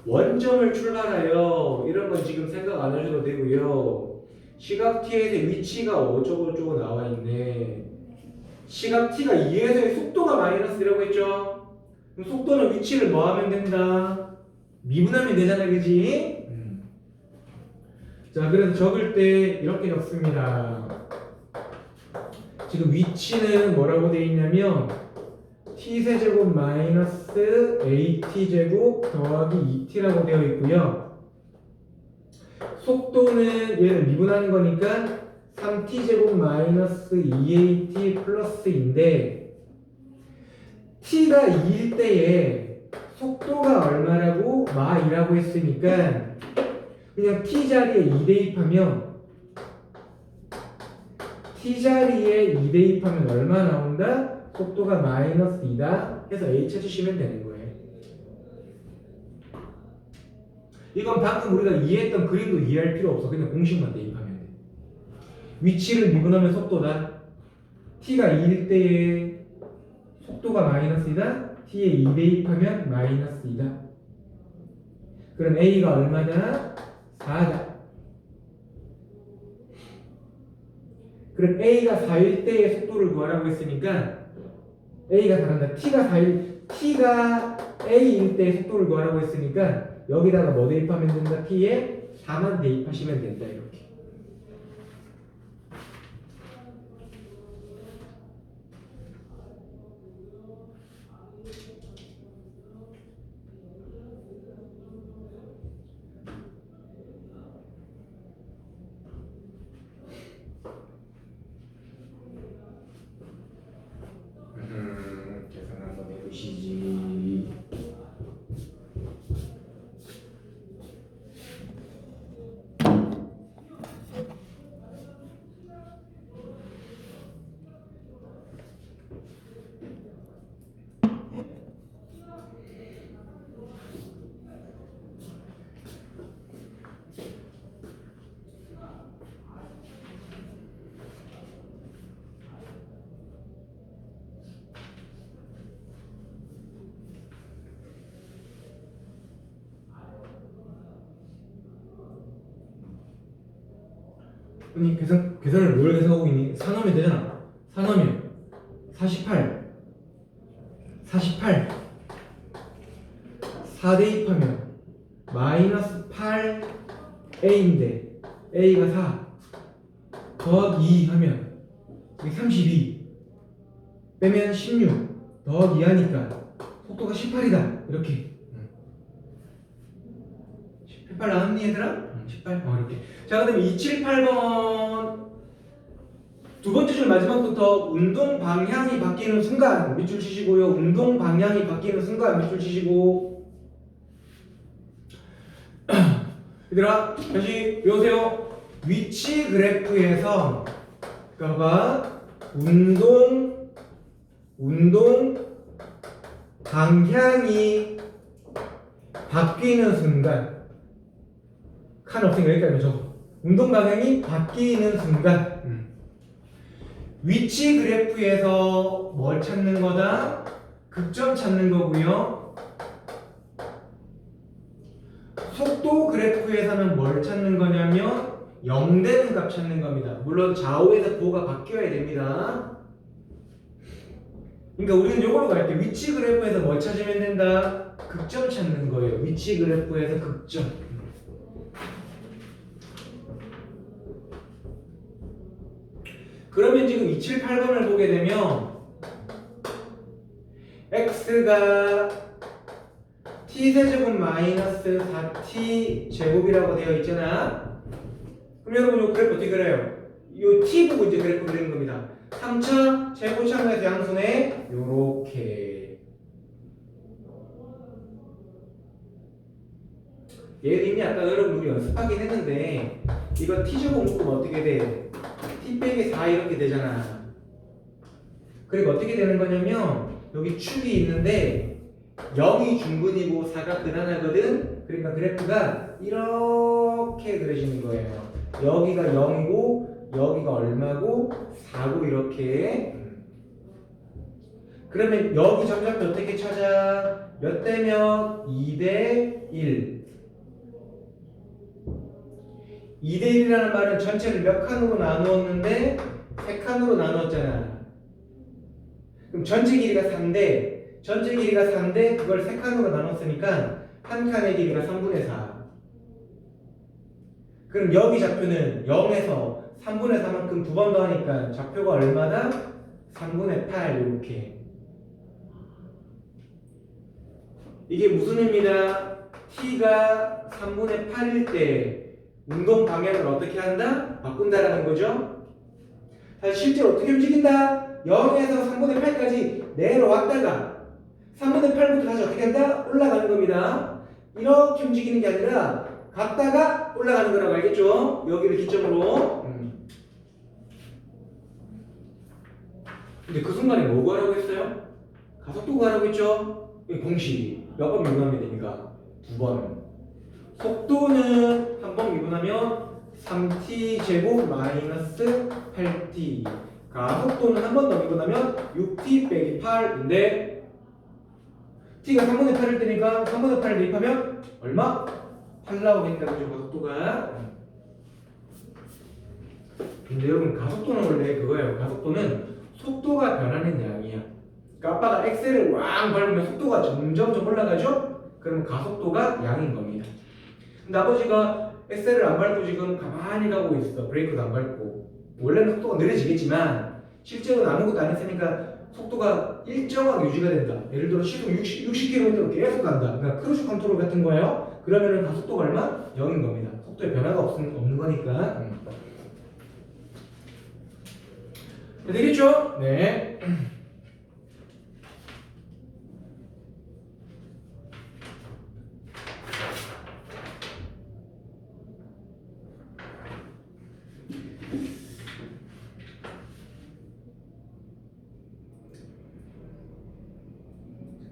원점을 출발하여 이런 건 지금 생각 안 하셔도 되고요. 시각 t의 위치가 어쩌고저쩌고 나와 있네. 시각 t가 2에서의 속도가 마이너스 1이라고 했죠? 그럼 속도는 위치를 뭐 하면 된다? 미분하면 되잖아, 그지? 자, 그래서 적을 때 이렇게 적습니다. 지금 위치는 뭐라고 되어 있냐면 t세제곱 마이너스 at제곱 더하기 2t라고 되어 있고요. 속도는 얘를 미분하는 거니까 3t제곱 마이너스 2at 플러스인데 t가 2일 때에 속도가 얼마라고? 마2라고 했으니까 그냥 t 자리에 2 대입하면 t 자리에 2 대입하면 얼마 나온다? 속도가 마이너스 2다 해서 a 찾으시면 되는 거예요. 이건 방금 우리가 이해했던 그림도 이해할 필요 없어. 그냥 공식만 대입하면 돼. 위치를 미분하면 속도다. t가 2일 때에 속도가 마이너스 2다. t에 2 대입하면 마이너스 2다. 그럼 a가 얼마다? 4다. 그럼 a가 4일 때의 속도를 구하라고 했으니까 a가 4단다. t가 a일 때의 속도를 구하라고 했으니까 여기다가 뭐 대입하면 된다? t에 4만 대입하시면 된다. 이렇게. 계산 한번 해보시지. 아니 계산을 뭘 계산하고 있니? 4넣으면 되잖아. 4넣으면 48 4 대입하면 마이너스 8a인데 a가 4 더하기 2 하면 32 빼면 16 더하기 2 하니까 속도가 18이다. 이렇게 18 나왔니 얘들아? 18? 이렇게. 자, 그 다음에 278번 두 번째 줄 마지막부터 운동 방향이 바뀌는 순간 밑줄 치시고요. 운동 방향이 바뀌는 순간 밑줄 치시고. 얘들아 다시 외우세요. 위치 그래프에서 봐봐 운동 방향이 바뀌는 순간 칸 없으니까 여기까지 적어. 운동 방향이 바뀌는 순간 위치 그래프에서 뭘 찾는 거다? 극점 찾는 거고요. 속도 그래프에서는 뭘 찾는 거냐면 0 되는 값 찾는 겁니다. 물론 좌우에서 부호가 바뀌어야 됩니다. 그러니까 우리는 요걸로 갈 때 위치 그래프에서 뭘 찾으면 된다? 극점 찾는 거예요. 위치 그래프에서 극점. 그러면 지금 278번을 보게 되면 x가 t세제곱 마이너스 4t 제곱이라고 되어 있잖아. 그럼 여러분 이 그래프 어떻게 그려요? 이 t 보고 이제 그래프 그리는 겁니다. 3차 최고차원에서 양순에 요렇게. 얘도 이미 아까 여러분 우리 연습하긴 했는데 이거 t제곱 묶으면 어떻게 돼? t 빼기 4 이렇게 되잖아. 그리고 어떻게 되는 거냐면 여기 축이 있는데 0이 중근이고 4가 근하나거든. 그러니까 그래프가 이렇게 그려지는 거예요. 여기가 0이고 여기가 얼마고 4고 이렇게. 그러면 여기 점잡기 어떻게 찾아? 몇 대면 2대 1. 2대 1이라는 말은 전체를 몇 칸으로 나누었는데 3칸으로 나누었잖아. 그럼 전체 길이가 3대, 전체 길이가 3대 그걸 3칸으로 나눴으니까 한 칸의 길이가 3분의 4. 그럼 여기 좌표는 0에서 3분의 4만큼 두 번 더 하니까 좌표가 얼마다? 3분의 8 이렇게. 이게 무슨 의미다? t가 3분의 8일 때 운동 방향을 어떻게 한다? 바꾼다라는 거죠. 사실 실제로 어떻게 움직인다? 0에서 3분의 8까지 내려왔다가 3분의 8부터 다시 어떻게 한다? 올라가는 겁니다. 이렇게 움직이는 게 아니라 갔다가 올라가는 거라고 알겠죠? 여기를 기점으로. 근데 그 순간에 뭐 구하라고 했어요? 가속도 구하라고 했죠? 이 공식 몇 번 미분하면 됩니까? 2번. 속도는 한 번 미분하면 3t 제곱 마이너스 8t. 가속도는 한 번 더 미분하면 6t 빼기 8인데 t가 3분의 8일 때니까 3분의 8을 대입하면 얼마? 8 나오겠다 그죠? 가속도가. 근데 여러분 가속도는 원래 그거예요. 가속도는 속도가 변하는 양이야. 그러니까 아빠가 엑셀을 왕 밟으면 속도가 점점 올라가죠? 그러면 가속도가 양인 겁니다. 근데 아버지가 엑셀을 안 밟고 지금 가만히 가고 있어. 브레이크도 안 밟고. 원래는 속도가 느려지겠지만 실제로는 아무것도 안 했으니까 속도가 일정하게 유지가 된다. 예를 들어 시속 60km로 계속 간다. 그러니까 크루즈 컨트롤 같은 거예요. 그러면은 가속도가 얼마? 0인 겁니다. 속도에 변화가 없는 거니까. 되겠죠? 네.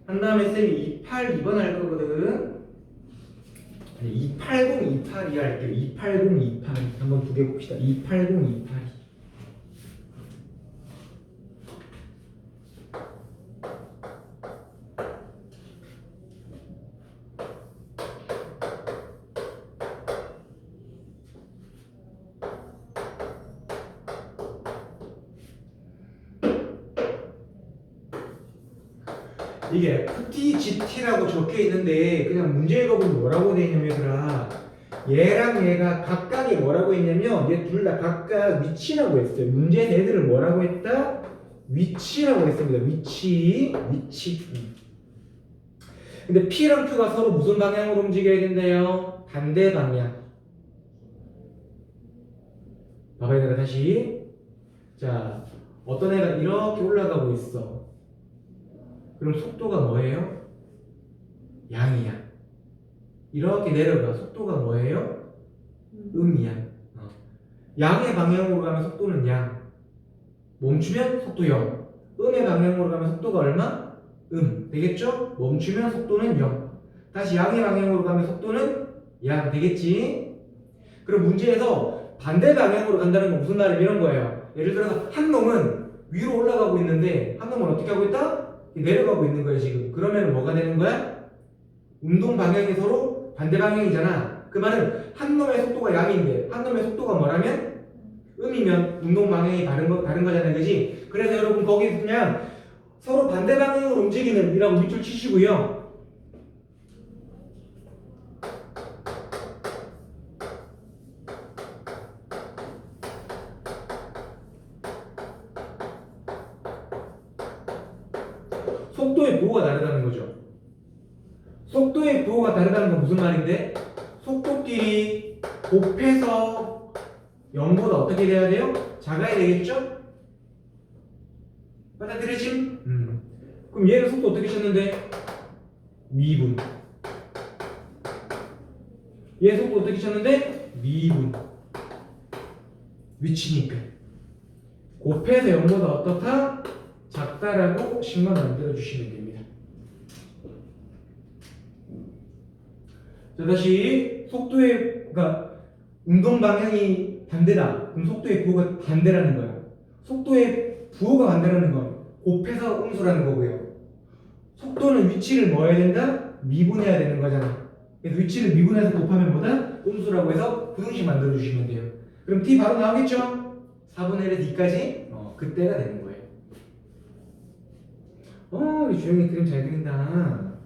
한 다음에 쌤이 282번 할 거거든. 280, 282 할게요. 280, 282 한번 두 개 봅시다. 280, 282. 이게 FTGT라고 적혀 있는데 그냥 문제 읽어보면 뭐라고 되어 있냐면 얘들아 얘랑 얘가 각각이 뭐라고 했냐면 얘 둘 다 각각 위치라고 했어요. 문제 애들을 뭐라고 했다? 위치라고 했습니다. 위치. 근데 P랑 Q가 서로 무슨 방향으로 움직여야 된대요? 반대 방향. 봐봐요. 내가 다시. 자, 어떤 애가 이렇게 올라가고 있어. 그럼 속도가 뭐예요? 양이야. 이렇게 내려가. 속도가 뭐예요? 음이야. 양의 방향으로 가면 속도는 양. 멈추면 속도 0. 음의 방향으로 가면 속도가 얼마? 되겠죠? 멈추면 속도는 0. 다시 양의 방향으로 가면 속도는 양. 되겠지? 그럼 문제에서 반대 방향으로 간다는 건 무슨 말이면 이런 거예요. 예를 들어서 한 놈은 위로 올라가고 있는데 한 놈은 어떻게 하고 있다? 내려가고 있는 거예요 지금. 그러면 뭐가 되는 거야? 운동 방향이 서로 반대 방향이잖아. 그 말은 한 놈의 속도가 양인데 한 놈의 속도가 뭐라면? 음이면 운동 방향이 다른 거잖아요. 그지? 그래서 여러분 거기 그냥 서로 반대 방향으로 움직이는 이라고 밑줄 치시고요. 속도의 부호가 다르다는 거죠. 속도의 부호가 다르다는 건 무슨 말인데? 속도끼리 곱해서 0보다 어떻게 돼야 돼요? 작아야 되겠죠? 받아들여짐? 그럼 얘는 속도 어떻게 쳤는데? 미분. 얘 속도 어떻게 쳤는데? 미분. 위치니까. 곱해서 0보다 어떻다? 작다라고 식만 만들어 주시면 됩니다. 자, 다시 속도의, 그러니까 운동 방향이 반대다. 그럼 속도의 부호가 반대라는 거야. 속도의 부호가 반대라는 건 곱해서 음수라는 거고요. 속도는 위치를 뭐 해야 된다? 미분해야 되는 거잖아. 그래서 위치를 미분해서 곱하면 뭐다? 음수라고 해서 부등식 만들어 주시면 돼요. 그럼 t 바로 나오겠죠? 4분의 1에서 2까지? 그때가 되는 거예요. 우리 주영이 그림 잘 그린다.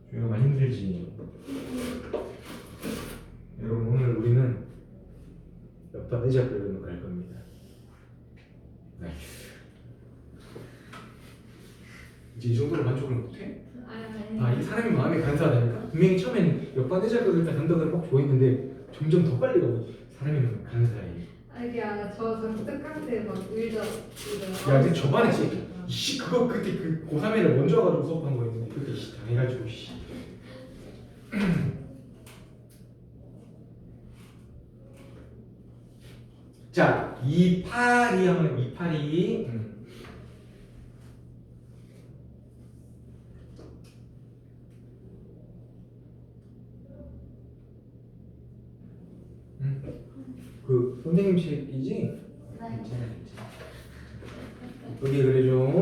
주영아 많이 힘들지? 여러분 오늘 우리는 옆반 의자 그리러 갈 겁니다. 이제 이 정도로 만족을 못해? 이 사람이 마음이 간사하다니까. 분명히 처음엔 옆반 의자 그릴 때 간다고 꼭 좋아했는데 점점 더 빨리 가고 사람이 간사해. 이게 저 독특할 때막 의자 야, 근데 저번에 씨 그거 그때 그 고3애를 먼저 와가지고 수업한 거였는데 그때 당해가지고 씨. 자, 282 하면 282. 그 선생님 책이지? 네. 괜찮아. 여기 그래줘.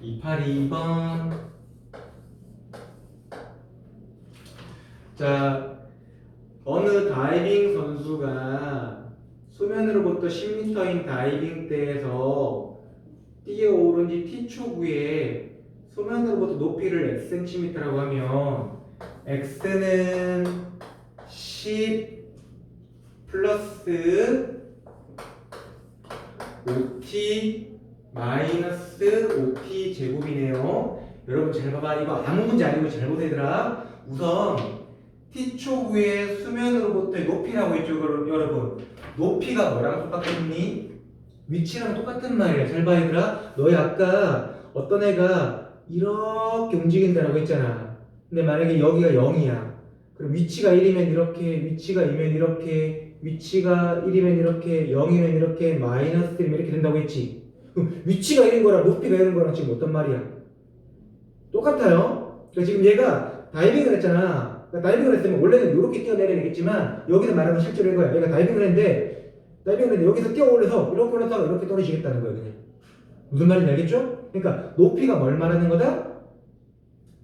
282번. 자, 어느 다이빙 선수가 수면으로부터 10m인 다이빙 대에서 뛰어오른 뒤 T초구에 수면으로부터 높이를 Xcm라고 하면 X는 10 플러스 5t 마이너스 5t 제곱이네요. 여러분 잘 봐봐. 이거 아무 문제 아니고 잘 보세요 얘들아. 우선 t초구의 수면으로부터의 높이라고 했죠 여러분. 높이가 뭐랑 똑같겠니? 위치랑 똑같은 말이야. 잘 봐 얘들아. 너희 아까 어떤 애가 이렇게 움직인다라고 했잖아. 근데 만약에 여기가 0이야. 그럼 위치가 1이면 이렇게, 위치가 2면 이렇게, 위치가 1이면 이렇게, 0이면 이렇게, 마이너스 1이면 이렇게 된다고 했지. 그럼 위치가 1인 거랑 높이가 1인 거랑 지금 어떤 말이야? 똑같아요. 그러니까 지금 얘가 다이빙을 했잖아. 그러니까 다이빙을 했으면 원래는 이렇게 뛰어내려야 되겠지만 여기서 말하는 실제로 이거야. 얘가 다이빙을 했는데 여기서 뛰어 올려서 이렇게 올라서 이렇게 떨어지겠다는 거야 그냥. 무슨 말인지 알겠죠? 그러니까 높이가 뭘 말하는 거다?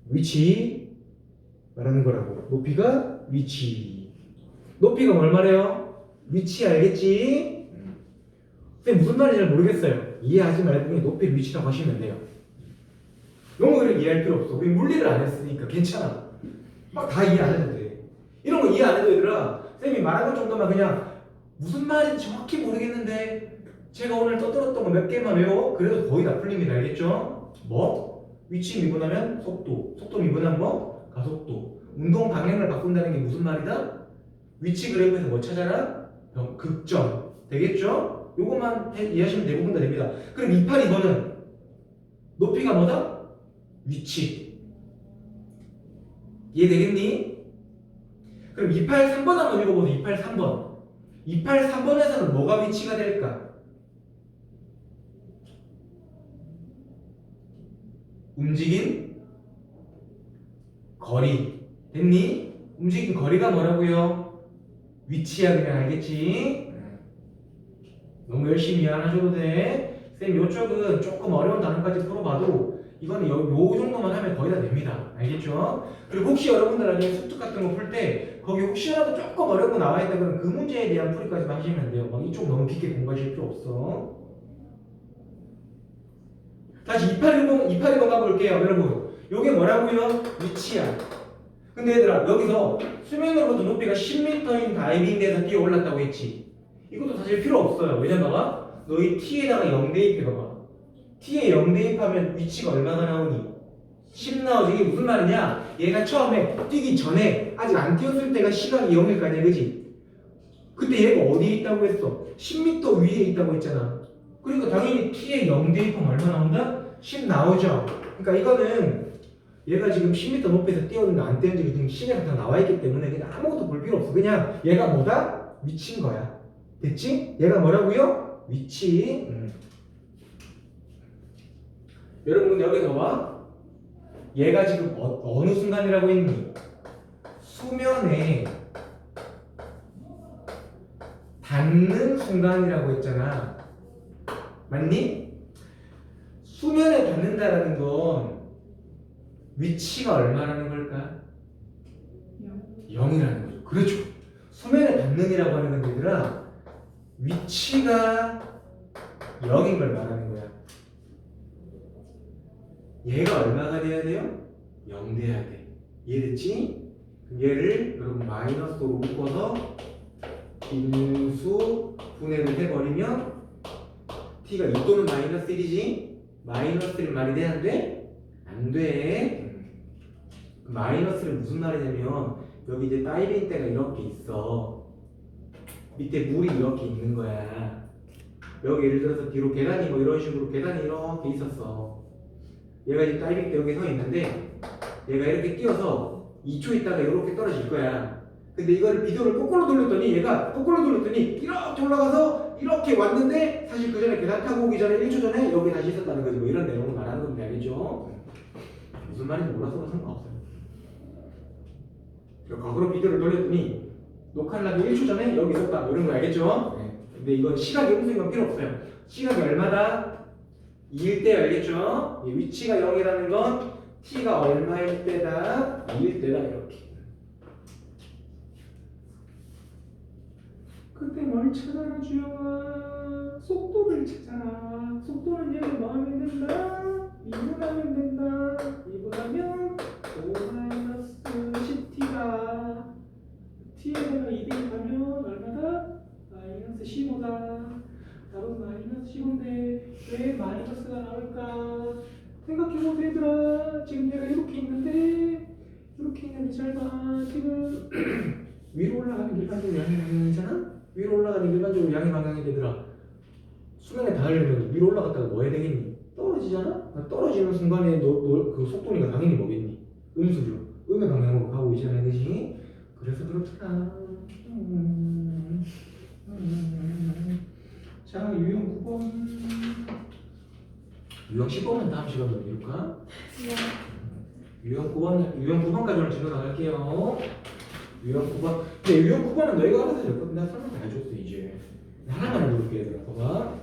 위치 말하는 거라고. 높이가 위치. 높이가 뭘 말해요? 위치 알겠지? 근데 무슨 말인지 잘 모르겠어요. 이해하지 말고 그냥 높이 위치라고 하시면 돼요. 영어를 이해할 필요 없어. 우리 물리를 안 했으니까 괜찮아. 막 다 이해 안 해도 돼. 이런 거 이해 안 해도 얘들아 쌤이 말한 것 정도만 그냥 무슨 말인지 정확히 모르겠는데 제가 오늘 떠들었던 거 몇 개만 외워. 그래도 거의 다 풀립니다. 알겠죠? 뭐? 위치 미분하면 속도. 속도 미분하면 뭐? 가속도. 운동 방향을 바꾼다는 게 무슨 말이다? 위치 그래프에서 뭐 찾아라? 극점. 되겠죠? 요것만 이해하시면 대부분 다 됩니다. 그럼 282번은 높이가 뭐다? 위치. 이해되겠니? 그럼 283번 한번 읽어보세요. 283번. 283번에서는 뭐가 위치가 될까? 움직인 거리. 됐니? 움직인 거리가 뭐라고요? 위치야 그냥 알겠지? 너무 열심히 안 하셔도 돼. 쌤 요쪽은 조금 어려운 단어까지 풀어봐도 이거는 요 정도만 하면 거의 다 됩니다. 알겠죠? 그리고 혹시 여러분들 나중에 수특 같은 거 풀 때 거기 혹시라도 조금 어려운 거 나와 있다 그러면 그 문제에 대한 풀이까지만 하시면 돼요. 막 이쪽 너무 깊게 공부하실 필요 없어. 다시 2810 가볼게요. 여러분 요게 뭐라고요? 위치야. 근데 얘들아 여기서 수면으로부터 높이가 10m인 다이빙에서 뛰어 올랐다고 했지. 이것도 사실 필요 없어요. 왜냐면 봐봐 너희 t에다가 0 대입해봐봐. t에 0 대입하면 위치가 얼마가 나오니? 10 나오지. 이게 무슨 말이냐? 얘가 처음에 뛰기 전에 아직 안 뛰었을 때가 시각이 0일 거 아니야, 그지? 그때 얘가 어디에 있다고 했어? 10m 위에 있다고 했잖아. 그러니까 당연히 t에 0 대입하면 얼마 나온다? 10 나오죠. 그러니까 이거는 얘가 지금 10m 높이에서 뛰었는데 안 뛰었는지 지금 시계가 다 나와 있기 때문에 그냥 아무것도 볼 필요 없어. 그냥 얘가 뭐다? 위치인 거야. 됐지? 얘가 뭐라고요? 위치. 여러분 근데 여기서 봐. 얘가 지금 어느 순간이라고 했니? 수면에 닿는 순간이라고 했잖아. 맞니? 수면에 닿는다라는 건 위치가 얼마라는 걸까? 0이라는 거죠. 그렇죠. 수면에 닿는이라고 하는 건 얘들아 위치가 0인 걸 말하는 거야. 얘가 얼마가 돼야 돼요? 0 돼야 돼. 이해됐지? 얘를 여러분 마이너스로 묶어서 빈수 분해를 해버리면 t가 2 또는 마이너스 1이지? 마이너스 1 말이 돼? 안 돼? 안 돼. 마이너스는 무슨 말이냐면 여기 이제 다이빙 대가 이렇게 있어. 밑에 물이 이렇게 있는 거야. 여기 예를 들어서 뒤로 계단이 뭐 이런 식으로 계단이 이렇게 있었어. 얘가 지금 다이빙 때 여기 서 있는데 얘가 이렇게 뛰어서 2초 있다가 이렇게 떨어질 거야. 근데 이거를 비디오를 거꾸로 돌렸더니 얘가 거꾸로 돌렸더니 이렇게 올라가서 이렇게 왔는데 사실 그 전에 계단 타고 오기 전에 1초 전에 여기 다시 있었다는 거지. 뭐 이런 내용을 말하는 건데 알겠죠? 무슨 말인지 몰라서 상관없어요. 거꾸로 비디오를 돌렸더니 녹화를 하기 1초 전에 여기 있었다. 뭐 이런 거 알겠죠? 네. 근데 이건 시각이 음수인 건 필요 없어요. 시각이 얼마다? 2일 때 알겠죠? 이 위치가 0이라는 건 t가 얼마일 때다? 2일 때다 이렇게. 그때 뭘 찾아라 주영아? 속도를 찾아라. 속도는 얘가 뭐 하면 된다? 2분하면 된다. 2분하면 5-10t가 t에다가 2 대입하면 얼마다? 마이너스 15다. 답은 마이너스 15인데 왜 마이너스가 나올까? 생각해보세요 얘들아. 지금 얘가 이렇게 있는데 잘 봐. 지금 위로 올라가는 일반적으로 양의 방향이잖아? 위로 올라가는 일반적으로 양의 방향이 되더라. 수면에 닿으려면 위로 올라갔다가 뭐 해야 되겠니? 떨어지잖아? 떨어지는 순간에 그 속도니까 당연히 뭐겠니? 음수죠. 음의 방향으로 가고 있잖아, 그지? 그래서 그렇더라. 자, 유형 9번. 유형 10번은 다음 시간으로 미룰까? 네. 유형 9번까지 오늘 진로 나갈게요. 유형 9번. 근데 유형 9번은 너희가 알아서 될 나 설명 다 해줬어, 이제. 하나만 해볼게, 얘들아. 봐봐.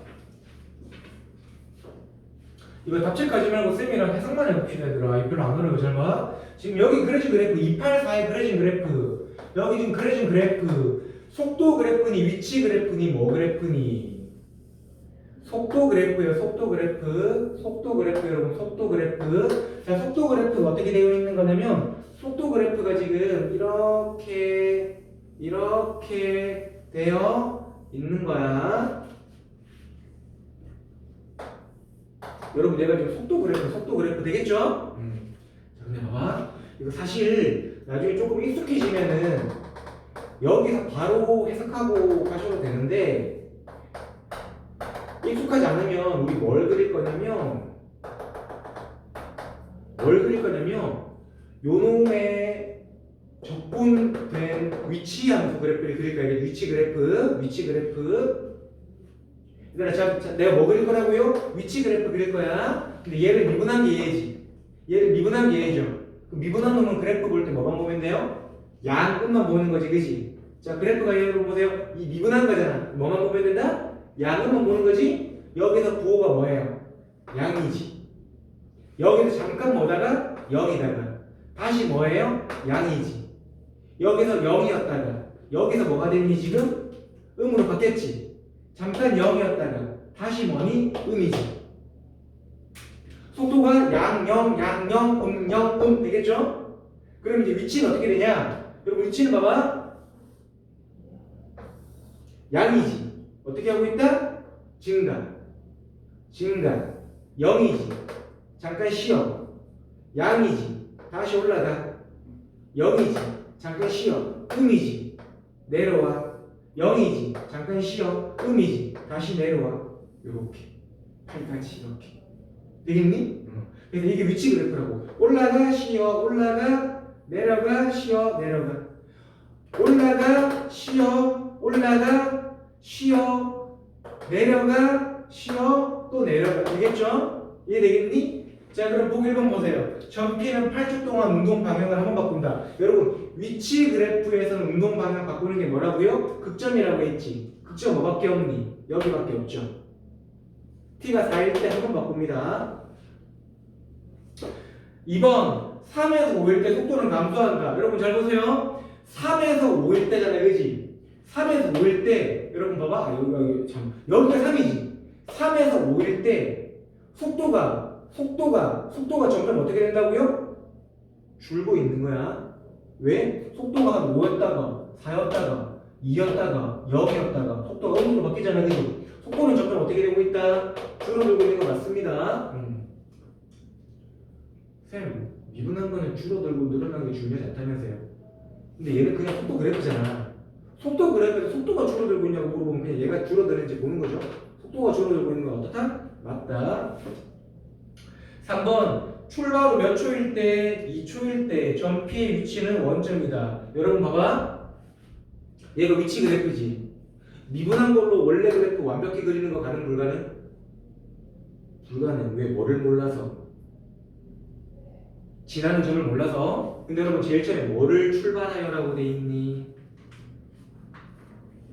이거 답책까지 말고 쌤이랑 해석만 해봅시다, 얘들아. 이거 별로 안 어려워, 잘 봐. 지금 여기 그려진 그래프, 284에 그려진 그래프. 여기 지금 그려진 그래프. 속도 그래프니, 위치 그래프니, 뭐 그래프니. 속도 그래프예요. 속도 그래프. 속도 그래프 여러분. 속도 그래프. 자, 속도 그래프가 어떻게 되어 있는 거냐면 속도 그래프가 지금 이렇게 되어 있는 거야. 여러분 내가 지금 속도 그래프 되겠죠? 자, 근데 봐봐. 이거 사실 나중에 조금 익숙해지면은 여기서 바로 해석하고 가셔도 되는데 익숙하지 않으면 우리 뭘 그릴 거냐면 요놈의 적분된 위치 함수 그래프를 그릴 거야. 위치 그래프. 얘들아, 자, 내가 뭐 그릴 거라고요? 위치 그래프 그릴 거야. 근데 얘를 미분한 게 얘지. 얘죠. 그 미분한 놈은 그래프 볼 때 뭐만 보면 돼요? 양 끝만 보는 거지, 그지? 자, 그래프가 여러분 보세요. 이 미분한 거잖아. 뭐만 보면 된다? 양은만 보는 거지? 여기서 부호가 뭐예요? 양이지. 여기서 잠깐 뭐다가 0이다가 다시 뭐예요? 양이지. 여기서 0이었다가 여기서 뭐가 됐니 지금? 음으로 바뀌었지. 잠깐 0이었다가 다시 뭐니? 음이지. 속도가 양영, 양영, 영 되겠죠? 그럼 이제 위치는 어떻게 되냐? 여러분 위치는 봐봐. 양이지. 어떻게 하고 있다? 증가. 0이지. 잠깐 쉬어. 양이지. 다시 올라가. 0이지. 잠깐 쉬어. 음이지. 내려와. 0이지. 잠깐 쉬어. 음이지. 다시 내려와. 요렇게. 팔같이 이렇게. 되겠니? 그래서 이게 위치 그래프라고. 올라가, 쉬어, 올라가, 내려가, 쉬어, 내려가. 올라가, 쉬어, 올라가, 쉬어, 내려가, 쉬어, 또 내려가. 되겠죠? 이해되겠니? 자, 그럼 보기 1번 보세요. 전피는 8초 동안 운동 방향을 한번 바꾼다. 여러분, 위치 그래프에서는 운동 방향 바꾸는 게 뭐라고요? 극점이라고 했지. 극점 뭐밖에 없니? 여기밖에 없죠. t가 4일 때 한 번 바꿉니다. 2번 3에서 5일 때 속도는 감소한다. 여러분 잘 보세요. 3에서 5일 때잖아요. 그지? 3에서 5일 때 여러분 봐봐. 여기가 3이지. 3에서 5일 때 속도가 점점 어떻게 된다고요? 줄고 있는 거야. 왜? 속도가 한 5였다가 4였다가 2였다가 0이었다가 속도가 음으로 바뀌잖아요. 그지? 속도는 점점 어떻게 되고 있다? 줄어들고 있는 거 맞습니다. 쌤, 미분한 거는 줄어들고 늘어나는 게 중요하지 않다면서요. 근데 얘는 그냥 속도 그래프잖아. 속도 그래프에서 속도가 줄어들고 있냐고 물어보면 그냥 얘가 줄어드는지 보는 거죠. 속도가 줄어들고 있는 건 어떻다? 맞다. 3번 출발 후 몇 초일 때, 2초일 때 전피의 위치는 원점이다. 여러분 봐봐. 얘가 위치 그래프지. 미분한 걸로 원래 그래프 완벽히 그리는 거 가능 불가능? 불가능. 왜? 뭐를 몰라서? 지나는 점을 몰라서. 근데 여러분 제일 처음에 뭐를 출발하여라고 돼 있니?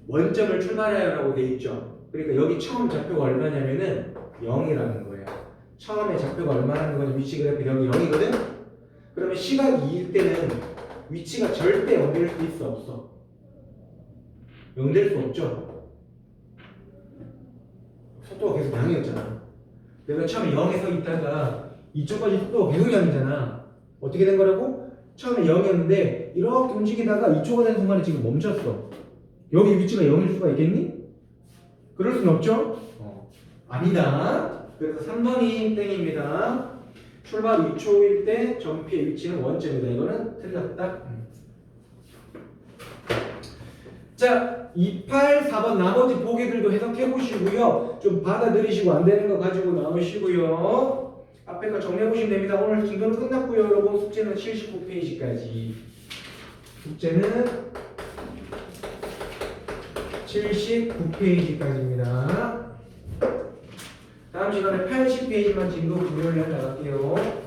원점을 출발하여라고 돼 있죠. 그러니까 여기 처음 좌표가 얼마냐면은 0이라는 거예요. 처음에 좌표가 얼마라는 거지? 위치 그래프 여기 0이거든? 그러면 시각 2일 때는 위치가 절대 0 될 수 있어 없어? 0 될 수 없죠. 속도가 계속 0이었잖아. 내가 처음에 0에 서 있다가 이쪽까지 속도가 계속 0이잖아. 어떻게 된 거라고? 처음에 0이었는데 이렇게 움직이다가 이쪽가 된 순간에 지금 멈췄어. 여기 위치가 0일 수가 있겠니? 그럴 순 없죠? 아니다. 그래서 3번이 땡입니다. 출발 2초일 때 전피의 위치는 원점이다. 이거는 틀렸다. 자, 2, 8, 4번 나머지 보기들도 해석해 보시고요. 좀 받아들이시고 안 되는 거 가지고 나오시고요. 앞에 거 정리해 보시면 됩니다. 오늘 진도는 끝났고요. 여러분 숙제는 79페이지까지. 숙제는 79페이지까지입니다. 다음 시간에 80페이지만 진도 금요일날 나갈게요.